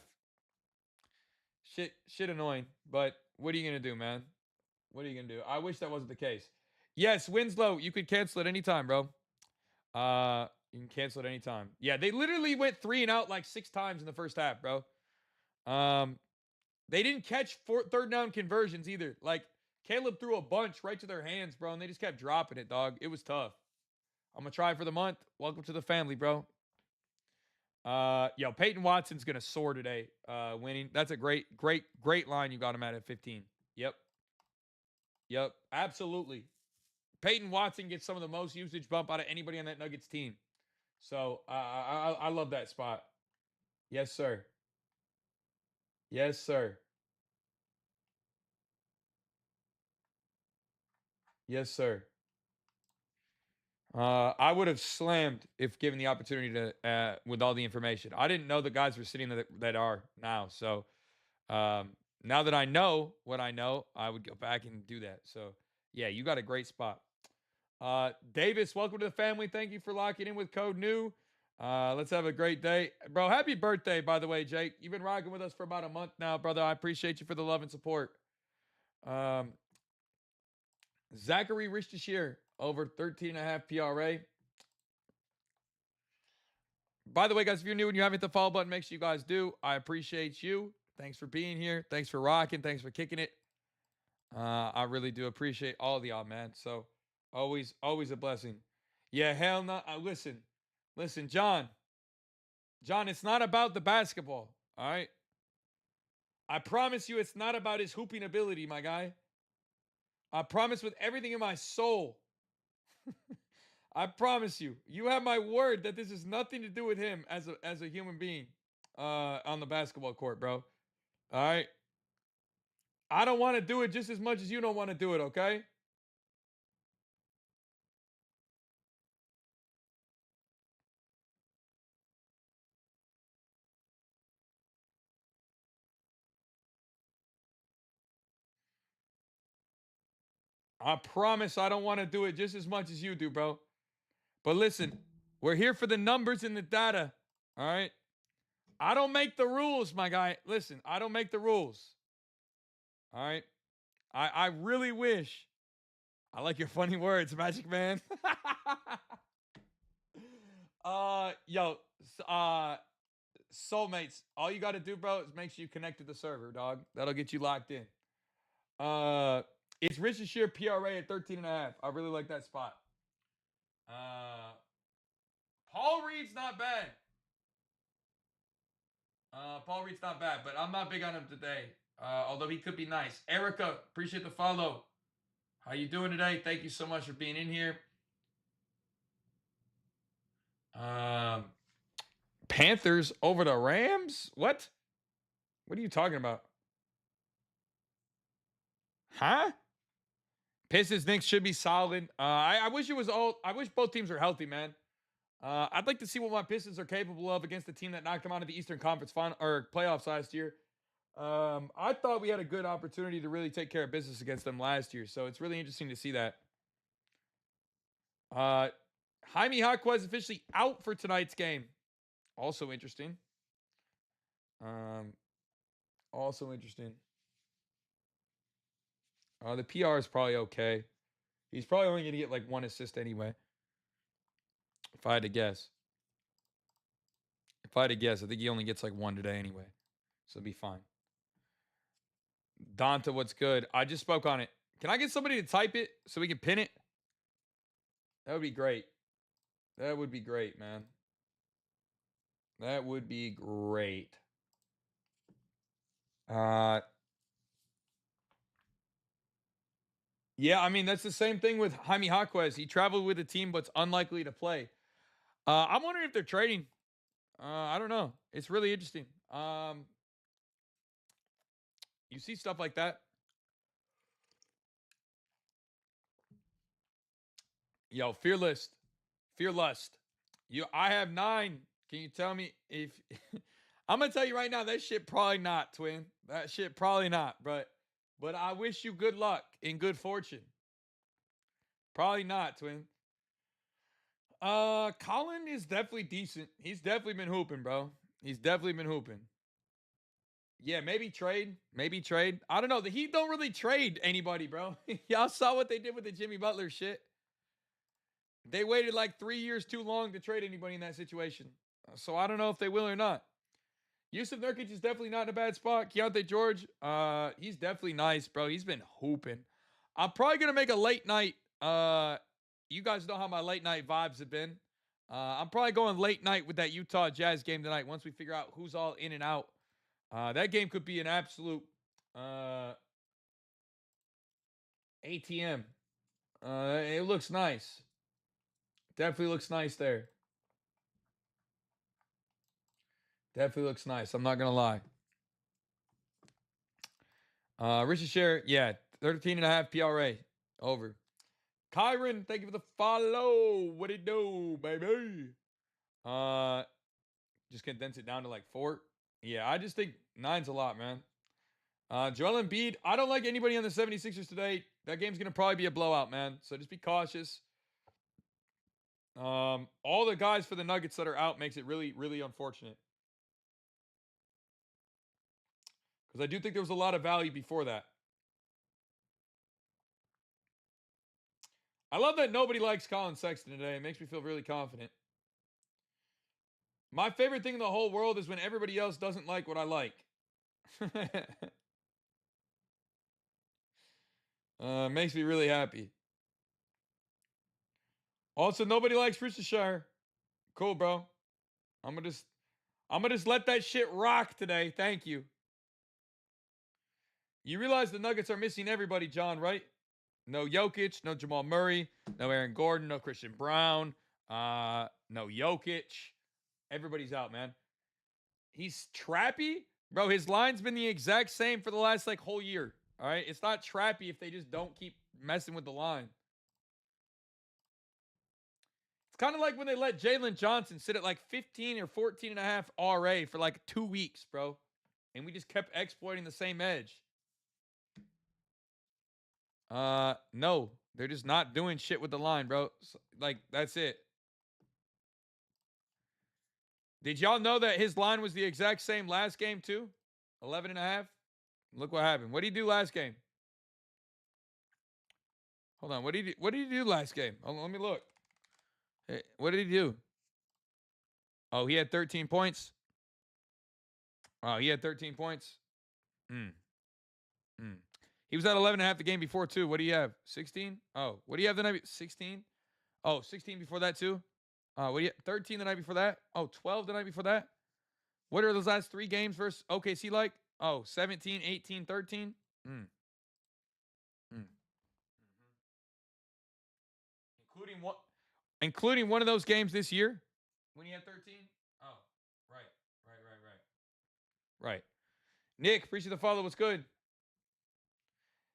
Shit annoying. But what are you gonna do, man? What are you gonna do? I wish that wasn't the case. Yes, Winslow, you could cancel at any time, bro. You can cancel at any time. Yeah, they literally went 3 and out like 6 times in the first half, bro. They didn't catch third down conversions either. Like Caleb threw a bunch right to their hands, bro, and they just kept dropping it, dog. It was tough. I'm gonna try for the month. Welcome to the family, bro. Yo, Peyton Watson's gonna soar today, winning. That's a great line you got him at 15. Yep, absolutely. Peyton Watson gets some of the most usage bump out of anybody on that Nuggets team. So I love that spot. Yes, sir. Yes, sir. Yes, sir. I would have slammed if given the opportunity to with all the information. I didn't know the guys were sitting that are now. So now that I know what I know, I would go back and do that. So yeah, you got a great spot. Davis, welcome to the family. Thank you for locking in with Code New. Let's have a great day. Bro, happy birthday, by the way, Jake. You've been rocking with us for about a month now, brother. I appreciate you for the love and support. Um, Zachary Richardshire, over 13.5 PRA. By the way, guys, if you're new and you haven't hit the follow button, make sure you guys do. I appreciate you. Thanks for being here. Thanks for rocking. Thanks for kicking it. I really do appreciate all of y'all, man. So always a blessing. Yeah, hell no. Listen, John. John, it's not about the basketball. All right. I promise you, it's not about his hooping ability, my guy. I promise with everything in my soul. I promise you. You have my word that this has nothing to do with him as a human being on the basketball court, bro. All right. I don't want to do it just as much as you don't want to do it, okay? I promise I don't want to do it just as much as you do, bro. But listen, we're here for the numbers and the data. All right. I don't make the rules, my guy. Listen, I don't make the rules. All right. I really wish. I like your funny words, Magic Man. Yo, soulmates. All you got to do, bro, is make sure you connect to the server, dog. That'll get you locked in. It's Richard Shear PRA at 13.5. I really like that spot. Paul Reed's not bad. Paul Reed's not bad, but I'm not big on him today. Although he could be nice. Erica, appreciate the follow. How you doing today? Thank you so much for being in here. Panthers over the Rams? What? What are you talking about? Huh? Pistons Knicks should be solid. I wish it was all. I wish both teams were healthy, man. I'd like to see what my Pistons are capable of against the team that knocked them out of the Eastern Conference final or playoffs last year. I thought we had a good opportunity to really take care of business against them last year, so it's really interesting to see that. Jaime Jaquez officially out for tonight's game. Also interesting. Also interesting. The PR is probably okay. He's probably only going to get like 1 assist anyway. If I had to guess. I think he only gets like 1 today anyway. So it'll be fine. Donta, what's good? I just spoke on it. Can I get somebody to type it so we can pin it? That would be great. That would be great, man. That would be great. Yeah, I mean, that's the same thing with Jaime Jaquez. He traveled with a team, but's unlikely to play. I'm wondering if they're trading. I don't know. It's really interesting. You see stuff like that. Yo, fearless. I have 9. Can you tell me if I'm gonna tell you right now, that shit probably not, twin. That shit probably not, but I wish you good luck and good fortune. Probably not, twin. Colin is definitely decent. He's definitely been hooping, bro. He's definitely been hooping. Yeah, maybe trade. I don't know. The Heat don't really trade anybody, bro. Y'all saw what they did with the Jimmy Butler shit. They waited like 3 years too long to trade anybody in that situation. So I don't know if they will or not. Yusuf Nurkic is definitely not in a bad spot. Keontae George, he's definitely nice, bro. He's been hooping. I'm probably gonna make a late night. You guys know how my late night vibes have been. I'm probably going late night with that Utah Jazz game tonight. Once we figure out who's all in and out, that game could be an absolute ATM. It looks nice. Definitely looks nice there. Definitely looks nice. I'm not gonna lie. Richard Sher, yeah, 13.5 PRA. Over. Kyron, thank you for the follow. What it do, baby? Just condense it down to like 4. Yeah, I just think 9's a lot, man. Joel Embiid, I don't like anybody on the 76ers today. That game's going to probably be a blowout, man. So just be cautious. All the guys for the Nuggets that are out makes it really, really unfortunate. Because I do think there was a lot of value before that. I love that nobody likes Colin Sexton today. It makes me feel really confident. My favorite thing in the whole world is when everybody else doesn't like what I like. Makes me really happy. Also, nobody likes Worcestershire. Cool, bro. I'm gonna just let that shit rock today. Thank you. You realize the Nuggets are missing everybody, John, right? No Jokic, no Jamal Murray, no Aaron Gordon, no Christian Brown, no Jokic. Everybody's out, man. He's trappy. Bro, his line's been the exact same for the last like whole year. All right. It's not trappy if they just don't keep messing with the line. It's kind of like when they let Jalen Johnson sit at like 15 or 14.5 RA for like 2 weeks, bro. And we just kept exploiting the same edge. No. They're just not doing shit with the line, bro. Like, that's it. Did y'all know that his line was the exact same last game, too? 11.5. Look what happened. What did he do last game? Hold on. What did he do last game? Hold on, let me look. Hey, what did he do? Oh, he had 13 points. Oh, he had 13 points. Hmm. Hmm. He was at 11.5 the game before, too. What do you have? 16? Oh, what do you have the night? 16? Oh, 16 before that, too? What do you 13 the night before that? Oh, 12 the night before that? What are those last 3 games versus OKC like? Oh, 17, 18, 13? Mm. Mm. Including what? Including one of those games this year when he had 13? Oh, right. Right, right, right. Right. Nick, appreciate the follow. What's good?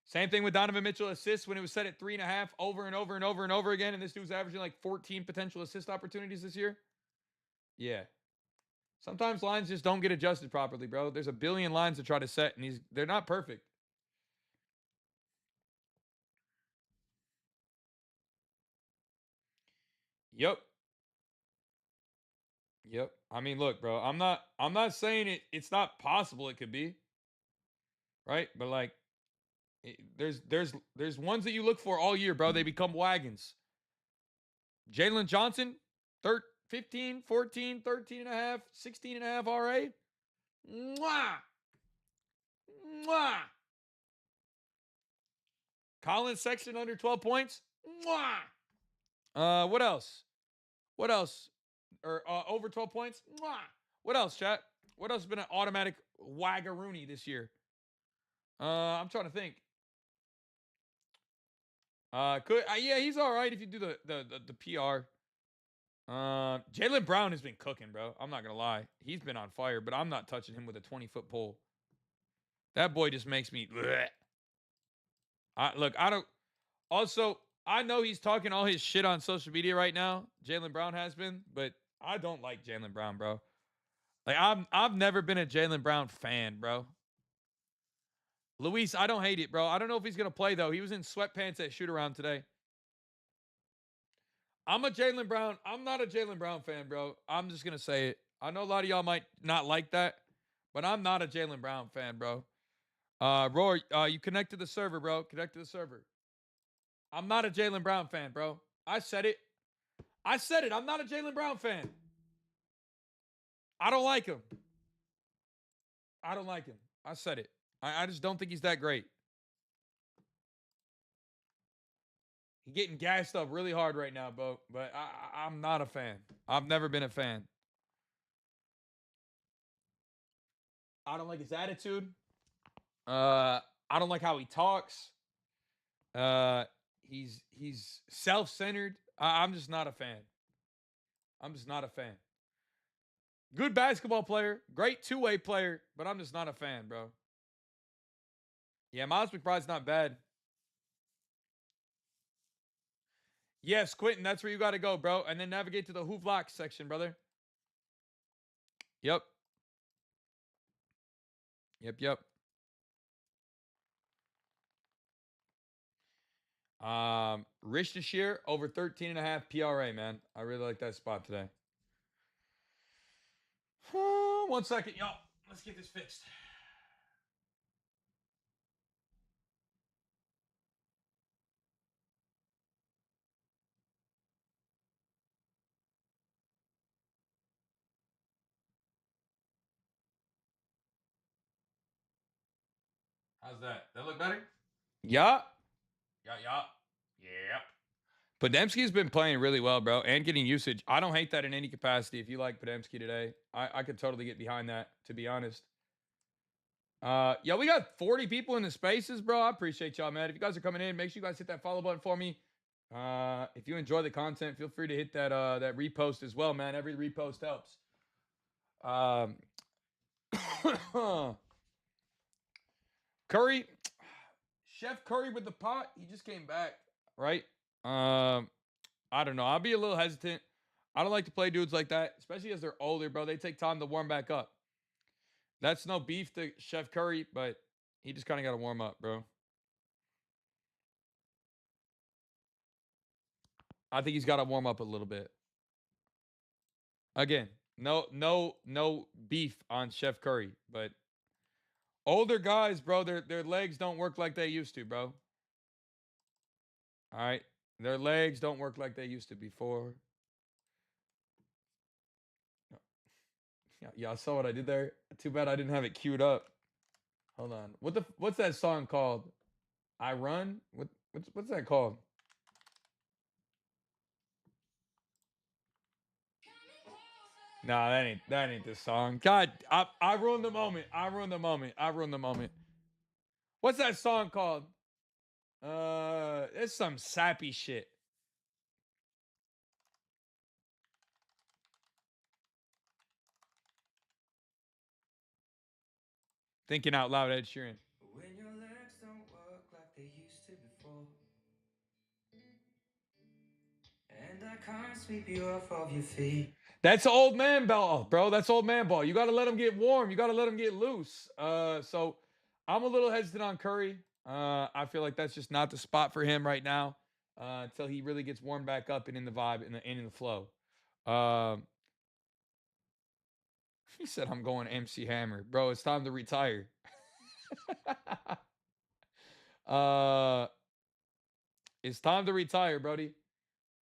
Same thing with Donovan Mitchell assists when it was set at 3.5 over and over and over and over again. And this dude's averaging like 14 potential assist opportunities this year. Yeah. Sometimes lines just don't get adjusted properly, bro. There's a billion lines to try to set, and they're not perfect. Yep. Yep. I mean, look, bro. I'm not saying it's not possible it could be, right? But like there's ones that you look for all year, bro. They become wagons. Jalen Johnson, 15, 14, 13 and a half, 16 and a half RA. Mwah! Mwah! Colin Sexton under 12 points. Mwah! What else? What else? Or over 12 points. Mwah! What else, chat? What else has been an automatic waggaroony this year? I'm trying to think. Yeah, he's all right if you do the PR. Jaylen Brown has been cooking, bro. I'm not gonna lie. He's been on fire, but I'm not touching him with a 20-foot pole. That boy just makes me. Bleh. I don't. Also, I know he's talking all his shit on social media right now. Jaylen Brown has been, but I don't like Jaylen Brown, bro. Like I've never been a Jaylen Brown fan, bro. Luis, I don't hate it, bro. I don't know if he's gonna play though. He was in sweatpants at shoot around today. I'm a Jaylen Brown. I'm not a Jaylen Brown fan, bro. I'm just gonna say it. I know a lot of y'all might not like that, but I'm not a Jaylen Brown fan, bro. Roy, you connect to the server, bro. Connect to the server. I'm not a Jaylen Brown fan, bro. I said it. I said it. I'm not a Jaylen Brown fan. I don't like him. I don't like him. I said it. I just don't think he's that great. He's getting gassed up really hard right now, bro. But I'm not a fan. I've never been a fan. I don't like his attitude. I don't like how he talks. Uh, he's self-centered. I'm just not a fan. I'm just not a fan. Good basketball player, great two-way player, but I'm just not a fan, bro. Yeah, Miles McBride's not bad. Yes, Quentin, that's where you got to go, bro. And then navigate to the Hoovlock section, brother. Yep. Yep, yep. Rich Nashir over 13.5 PRA, man. I really like that spot today. 1 second, y'all. Let's get this fixed. How's that? That look better? Yeah. Yeah, yeah. Yeah. Podemski's been playing really well, bro, and getting usage. I don't hate that in any capacity. If you like Podemski today, I could totally get behind that, to be honest. Yeah, we got 40 people in the spaces, bro. I appreciate y'all, man. If you guys are coming in, make sure you guys hit that follow button for me. If you enjoy the content, feel free to hit that repost as well, man. Every repost helps. Curry, Chef Curry with the pot. He just came back, right? I don't know. I'll be a little hesitant. I don't like to play dudes like that, especially as they're older, bro. They take time to warm back up. That's no beef to Chef Curry, but he just kind of got to warm up, bro. I think he's got to warm up a little bit. Again, no beef on Chef Curry, but older guys, bro, their legs don't work like they used to, bro. All right, their legs don't work like they used to before. Yeah, y'all saw what I did there. Too bad I didn't have it queued up. Hold on. What's that song called? I Run? What's that called? Nah, that ain't the song. God, I ruined the moment. I ruined the moment. I ruined the moment. What's that song called? It's some sappy shit. Thinking out loud, Ed Sheeran. When your legs don't work like they used to before, and I can't sweep you off of your feet. That's old man ball, bro. That's old man ball. You got to let him get warm. You got to let him get loose. So I'm a little hesitant on Curry. I feel like that's just not the spot for him right now until he really gets warmed back up and in the vibe and in the flow. Um, he said, "I'm going MC Hammer, bro. It's time to retire." uh, it's time to retire, Brody.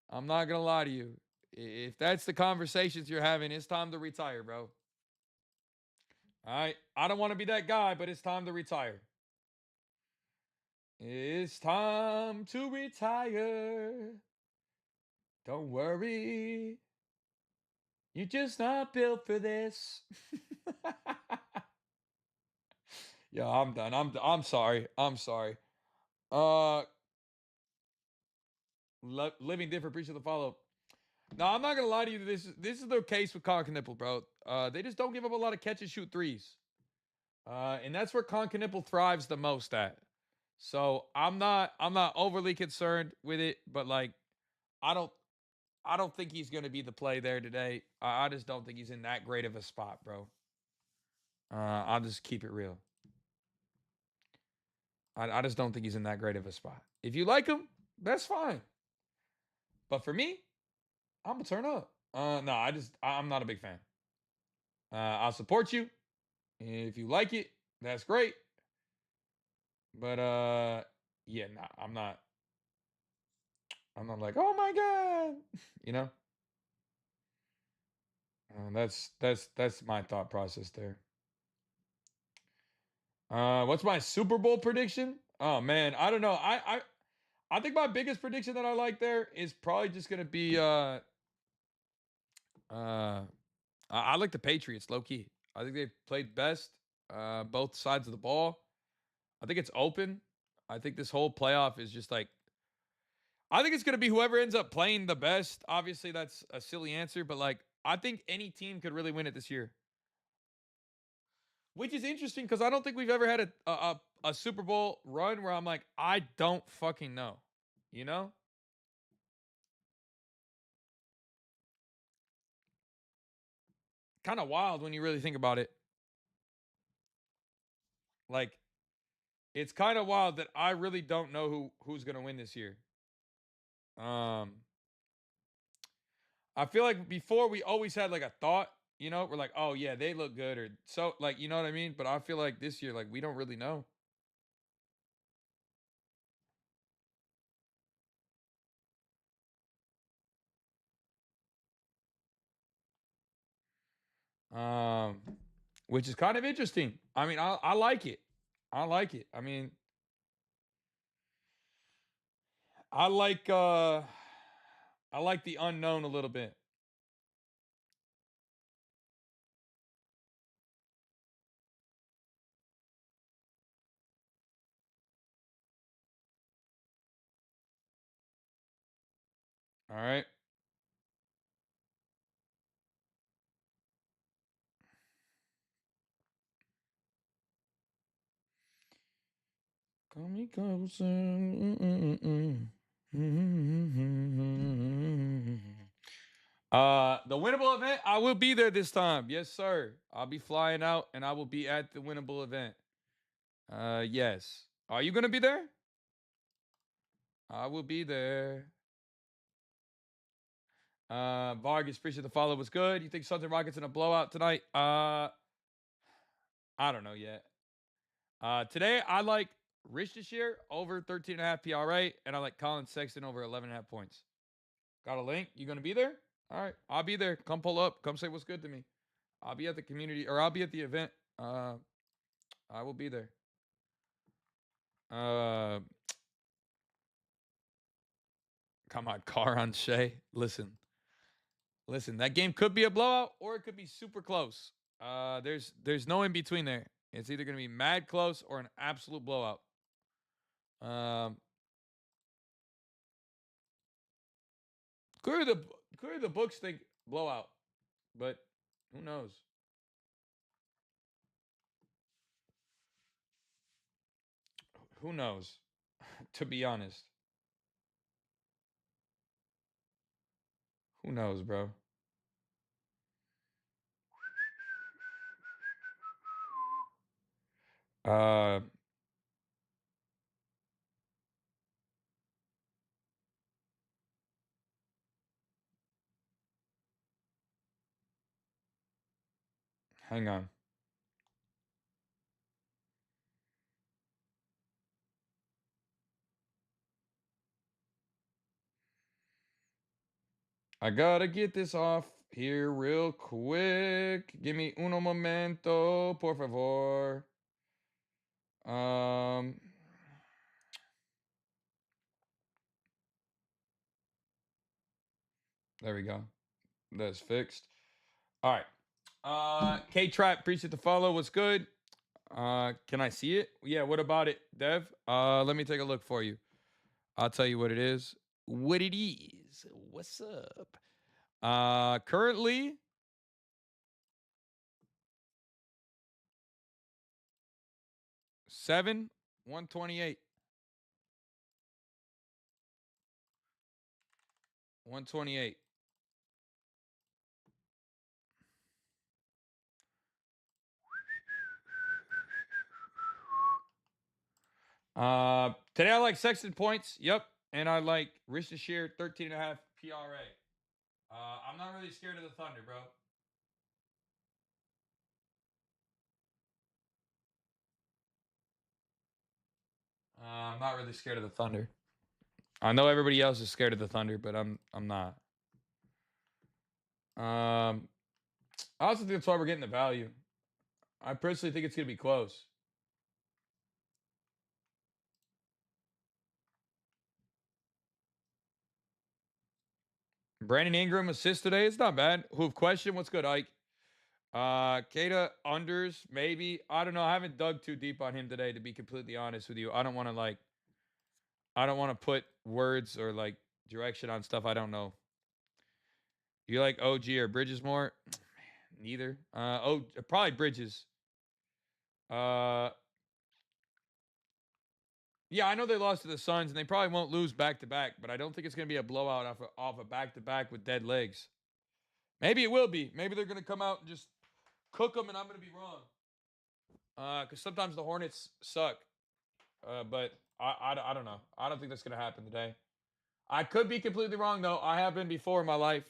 I'm not gonna lie to you. If that's the conversations you're having, it's time to retire, bro. All right. I don't want to be that guy, but it's time to retire. It's time to retire. Don't worry. You're just not built for this. Yeah, I'm done. I'm sorry. I'm sorry. Uh living different, appreciate the follow. No, I'm not gonna lie to you. This is the case with Nipple, bro. They just don't give up a lot of catch and shoot threes. And that's where Nipple thrives the most at. So I'm not overly concerned with it, but like I don't I don't think he's gonna be the play there today. I just don't think he's in that great of a spot, bro. I'll just keep it real. I just don't think he's in that great of a spot. If you like him, that's fine. But for me, I'm gonna turn up. No, I'm not a big fan. I'll support you. If you like it, that's great. But yeah, nah, I'm not. I'm not like, oh my god, you know. That's my thought process there. What's my Super Bowl prediction? Oh man, I don't know. I think my biggest prediction that I like there is probably just gonna be uh I like the Patriots low key. I think they've played best both sides of the ball. I think it's open. I think this whole playoff is just like I think it's gonna be whoever ends up playing the best. Obviously, that's a silly answer, but like I think any team could really win it this year. Which is interesting because I don't think we've ever had a Super Bowl run where I'm like, I don't fucking know. You know? Kind of wild when you really think about it. Like, it's kind of wild that I really don't know who's gonna win this year. Um, I feel like before we always had like a thought, you know, we're like, oh yeah, they look good, or so like you know what I mean? But I feel like this year, like we don't really know. Um, which is kind of interesting. I mean, I like it. I like it. I mean, I like uh I like the unknown a little bit. All right. Call me closer. The winnable event, I will be there this time. Yes, sir. I'll be flying out and I will be at the winnable event. Yes. Are you gonna be there? I will be there. Vargas, appreciate the follow. Was good. You think Suns and Rockets in a blowout tonight? I don't know yet. Today I like Rich this year over 13.5 PRA, and I like Colin Sexton over 11.5 points. Got a link? You gonna be there? All right, I'll be there. Come pull up. Come say what's good to me. I'll be at the community, or I'll be at the event. I will be there. Uh, Come on, car on Shea. Listen. That game could be a blowout, or it could be super close. There's no in between there. It's either gonna be mad close or an absolute blowout. Um, clearly the books think blowout, but who knows? Who knows? To be honest, who knows, bro? Uh, Hang on. I gotta get this off here real quick. Give me uno momento, por favor. Um, there we go. That's fixed. All right. K Trap, appreciate the follow. What's good? Can I see it? Yeah, what about it, Dev? Let me take a look for you. I'll tell you what it is. What it is. What's up? Currently 128. 128. Today I like Sexton points. Yep. And I like Rich to share 13.5 PRA. I'm not really scared of the Thunder, bro. I'm not really scared of the Thunder. I know everybody else is scared of the Thunder, but I'm not. I also think that's why we're getting the value. I personally think it's gonna be close. Brandon Ingram assist today. It's not bad. Who've question? What's good, Ike? Kata unders, maybe. I don't know. I haven't dug too deep on him today, to be completely honest with you. I don't want to put words or like direction on stuff I don't know. You like OG or Bridges more? Neither. Probably Bridges. Uh, yeah, I know they lost to the Suns, and they probably won't lose back to back, but I don't think it's gonna be a blowout off a back to back with dead legs. Maybe it will be. Maybe they're gonna come out and just cook them, and I'm gonna be wrong. Because sometimes the Hornets suck. But I don't know. I don't think that's gonna happen today. I could be completely wrong though. I have been before in my life.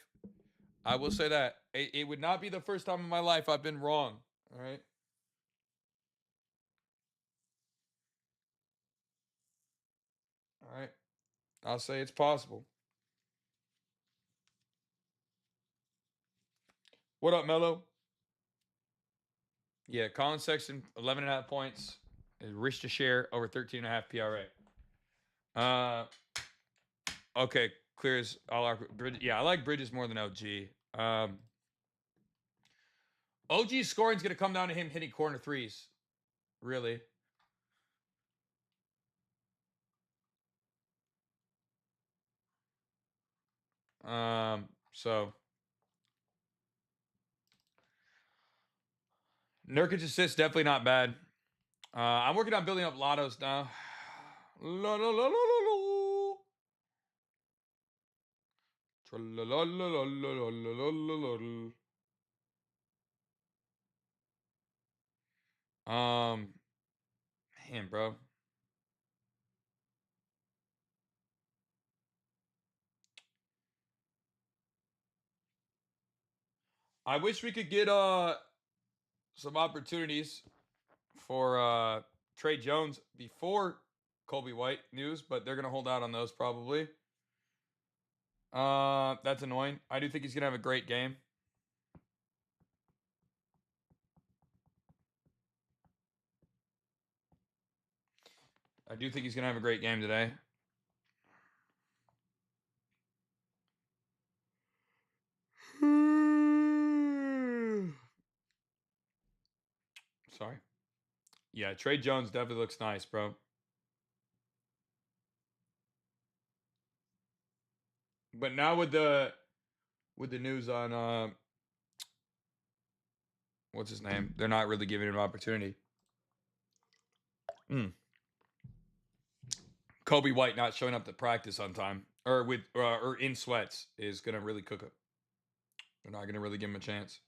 I will say that it would not be the first time in my life I've been wrong. All right. All right. I'll say it's possible. What up, Mello? Yeah, Colin Sexton, 11.5 points. Rich to share over 13.5 PRA. Okay, clears all our. Yeah, I like Bridges more than OG. OG's scoring is going to come down to him hitting corner threes. Really. So Nurkic assist definitely not bad. I'm working on building up lottos now. La, la, la, la, la, la. Tra-la-la-la-la-la-la-la-la-la. Um, Man, bro. I wish we could get some opportunities for Trey Jones before Colby White news, but they're gonna hold out on those probably. That's annoying. I do think he's gonna have a great game. I do think he's gonna have a great game today. Sorry. Yeah, Trey Jones definitely looks nice, bro. But now with the news on what's his name, they're not really giving him an opportunity. Kobe White not showing up to practice on time or with or in sweats is gonna really cook it. They're not gonna really give him a chance.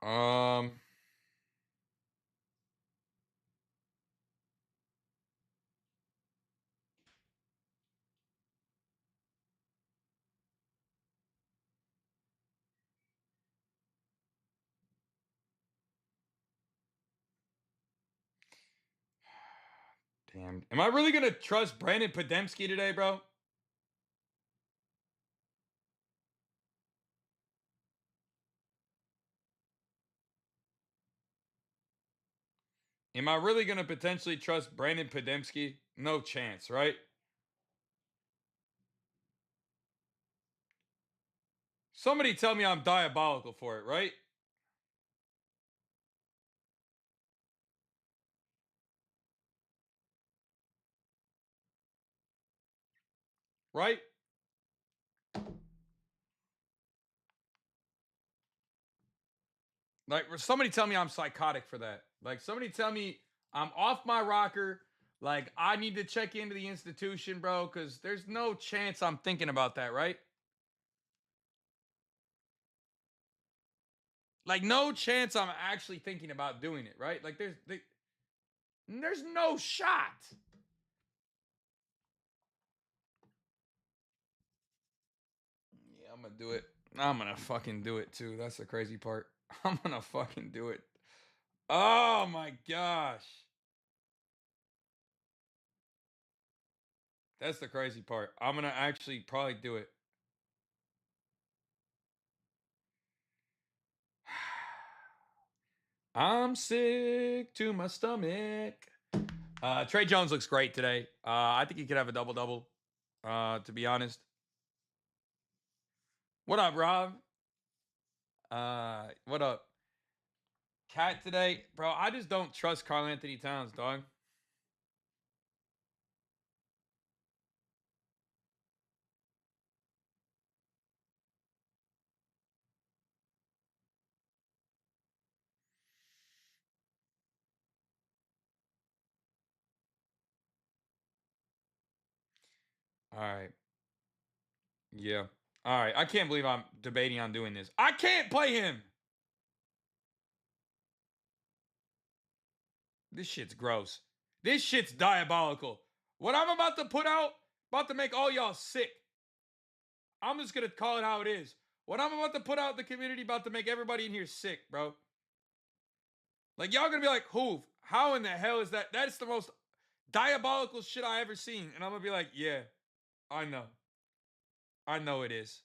Um, damn. Am I really gonna trust Brandon Podemski today, bro? Am I really gonna potentially trust Brandon Podemski? No chance, right? Somebody tell me I'm diabolical for it, right? Right? Like somebody tell me I'm psychotic for that. Like somebody tell me I'm off my rocker. Like I need to check into the institution, bro, because there's no chance I'm thinking about that, right? Like no chance I'm actually thinking about doing it, right? Like there's no shot. Yeah, I'm gonna do it. I'm gonna fucking do it too. That's the crazy part. I'm gonna fucking do it. Oh my gosh. That's the crazy part. I'm gonna actually probably do it. I'm sick to my stomach. Trey Jones looks great today. I think he could have a double double. To be honest. What up, Rob? What up? Cat today, bro. I just don't trust Carl Anthony Towns, dog. All right. Yeah. All right. I can't believe I'm debating on doing this. I can't play him. This shit's gross. This shit's diabolical. What I'm about to put out, about to make all y'all sick. I'm just gonna call it how it is. What I'm about to put out in the community about to make everybody in here sick, bro. Like y'all gonna be like, "Hoove, how in the hell is that? That's the most diabolical shit I ever seen." And I'm gonna be like, "Yeah, I know. I know it is.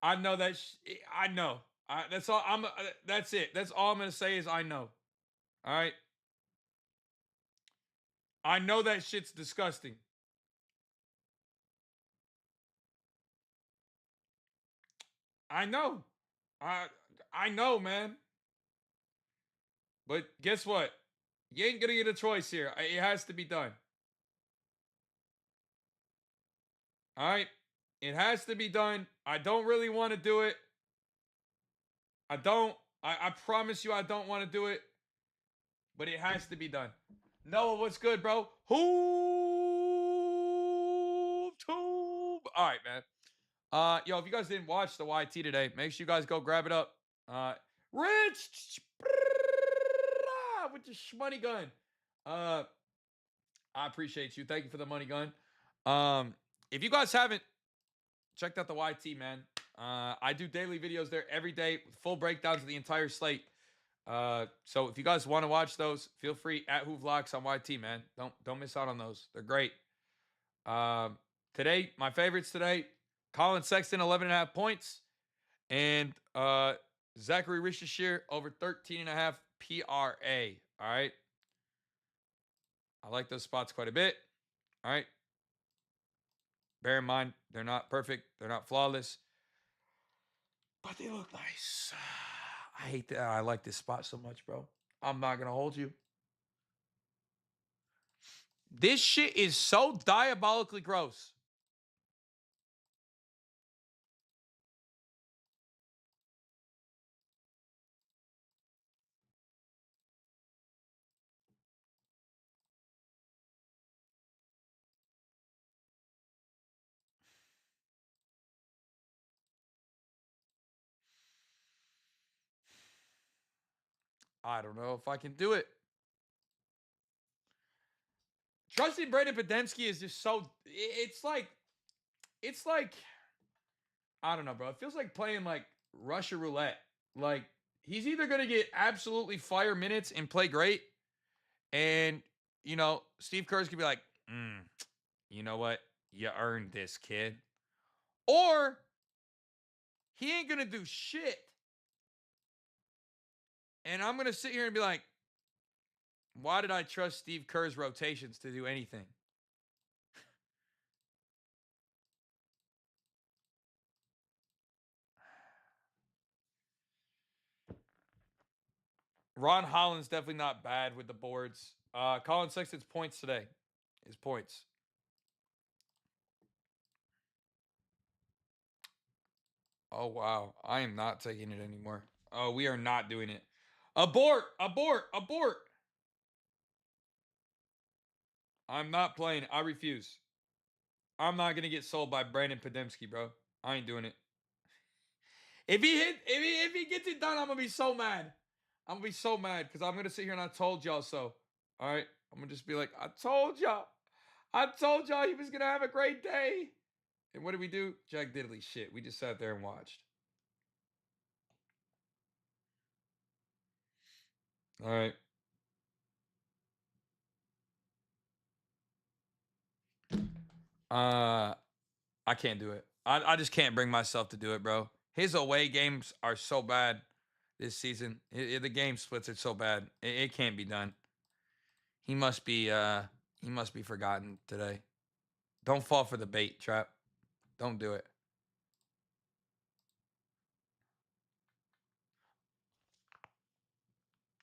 I know that. I know. That's all. That's it. That's all I'm gonna say is I know. All right. I know that shit's disgusting. I know. I I know, man. But guess what? You ain't gonna get a choice here. It has to be done. All right. It has to be done. I don't really want to do it. I don't. I promise you, I don't want to do it. But it has to be done. Noah, what's good, bro? Who? Tube. All right, man. Yo, if you guys didn't watch the YT today, make sure you guys go grab it up. Rich with your money gun. I appreciate you. Thank you for the money gun. If you guys haven't checked out the YT, man, I do daily videos there every day, full breakdowns of the entire slate. So if you guys want to watch those, feel free at Hoovlocks on YT, man. Don't miss out on those. They're great. Today, my favorites today, Colin Sexton, 11.5 points. And Zachary Rishashir over 13.5 PRA. All right. I like those spots quite a bit. All right. Bear in mind, they're not perfect. They're not flawless. But they look nice. I hate that. I like this spot so much, bro. I'm not going to hold you. This shit is so diabolically gross. I don't know if I can do it. Trusting Brandon Podensky is just so. It's like, I don't know, bro. It feels like playing like Russia roulette. Like he's either gonna get absolutely fire minutes and play great, and Steve Kerr's gonna be like, you know what, you earned this, kid, or he ain't gonna do shit, and I'm gonna sit here and be like, why did I trust Steve Kerr's rotations to do anything? Ron Holland's definitely not bad with the boards. Colin Sexton's points today. His points. Oh, wow. I am not taking it anymore. Oh, we are not doing it. Abort! Abort! Abort! I'm not playing. I refuse. I'm not going to get sold by Brandon Podemski, bro. I ain't doing it. If he gets it done, I'm going to be so mad. I'm going to be so mad because I'm going to sit here and I told y'all so. All right? I'm going to just be like, I told y'all. I told y'all he was going to have a great day. And what did we do? Jack Diddley shit. We just sat there and watched. All right. I can't do it. I just can't bring myself to do it, bro. His away games are so bad this season. The game splits are so bad. It can't be done. He must be forgotten today. Don't fall for the bait trap. Don't do it.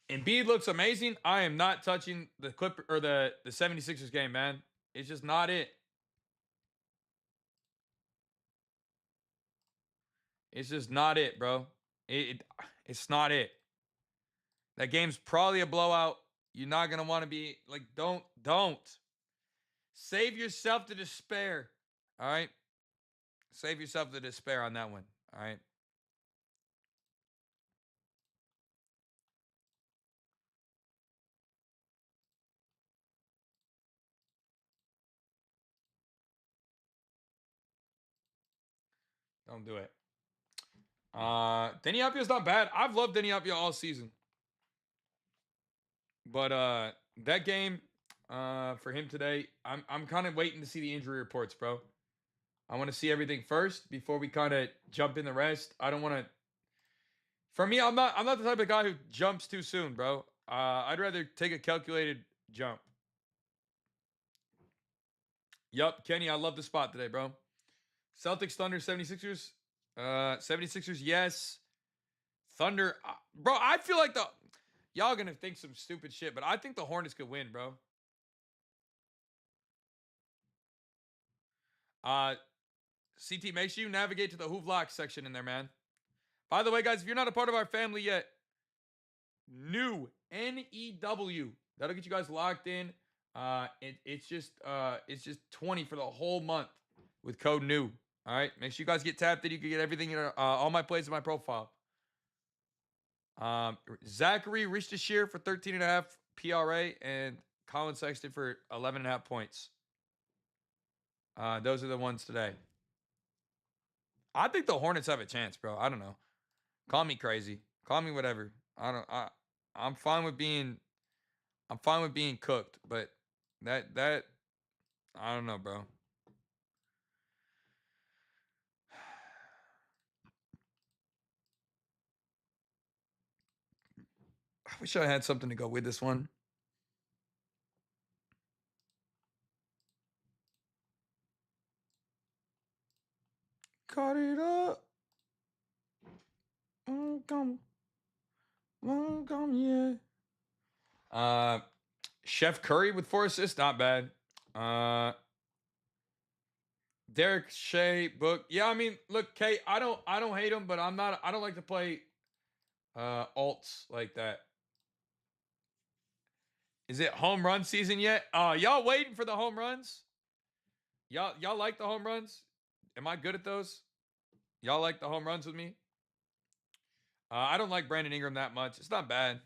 Embiid looks amazing. I am not touching the Clipper or the 76ers game, man. It's just not it. It's just not it, bro. It's not it. That game's probably a blowout. You're not gonna want to be like, don't. Save yourself to despair. All right. Save yourself the despair on that one. All right. Don't do it. Denny Appia's not bad. I've loved Denny Appia all season. But that game for him today, I'm kind of waiting to see the injury reports, bro. I want to see everything first before we kind of jump in the rest. I don't want to. For me, I'm not the type of guy who jumps too soon, bro. I'd rather take a calculated jump. Yup, Kenny, I love the spot today, bro. Celtics, Thunder, 76ers. 76ers, yes. Thunder, bro, I feel like y'all gonna think some stupid shit, but I think the Hornets could win, bro. CT, make sure you navigate to the Hoovlock section in there, man. By the way, guys, if you're not a part of our family yet, new NEW. That'll get you guys locked in. It's just 20 for the whole month with code new. All right, make sure you guys get tapped in. You can get everything in all my plays in my profile. Zachary Richtershire for 13.5 PRA and Colin Sexton for 11.5 points. Those are the ones today. I think the Hornets have a chance, bro. I don't know. Call me crazy. Call me whatever. I'm fine with being cooked, but that I don't know, bro. I wish I had something to go with this one. Cut it up. Welcome. Welcome, yeah. Chef Curry with 4 assists, not bad. Derek Shea book. Yeah, I mean, look, Kate, I don't hate him, but I don't like to play alts like that. Is it home run season yet? Y'all waiting for the home runs? Y'all like the home runs? Am I good at those? Y'all like the home runs with me? I don't like Brandon Ingram that much. It's not bad.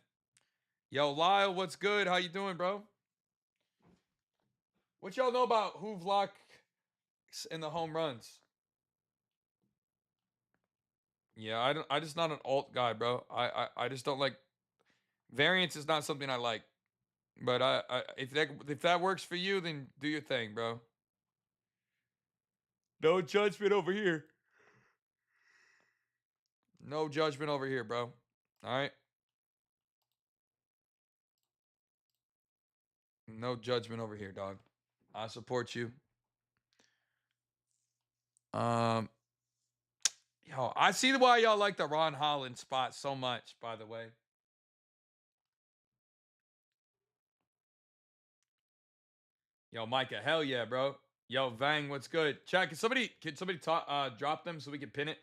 Yo, Lyle, what's good? How you doing, bro? What y'all know about Hoovlock and the home runs? Yeah, I just not an alt guy, bro. I just don't like variance is not something I like. But if that works for you, then do your thing, bro. No judgment over here. No judgment over here, bro. All right. No judgment over here, dog. I support you. Yo, I see why y'all like the Ron Holland spot so much, by the way. Yo, Micah, hell yeah, bro. Yo, Vang, what's good? Chat, can somebody talk, drop them so we can pin it?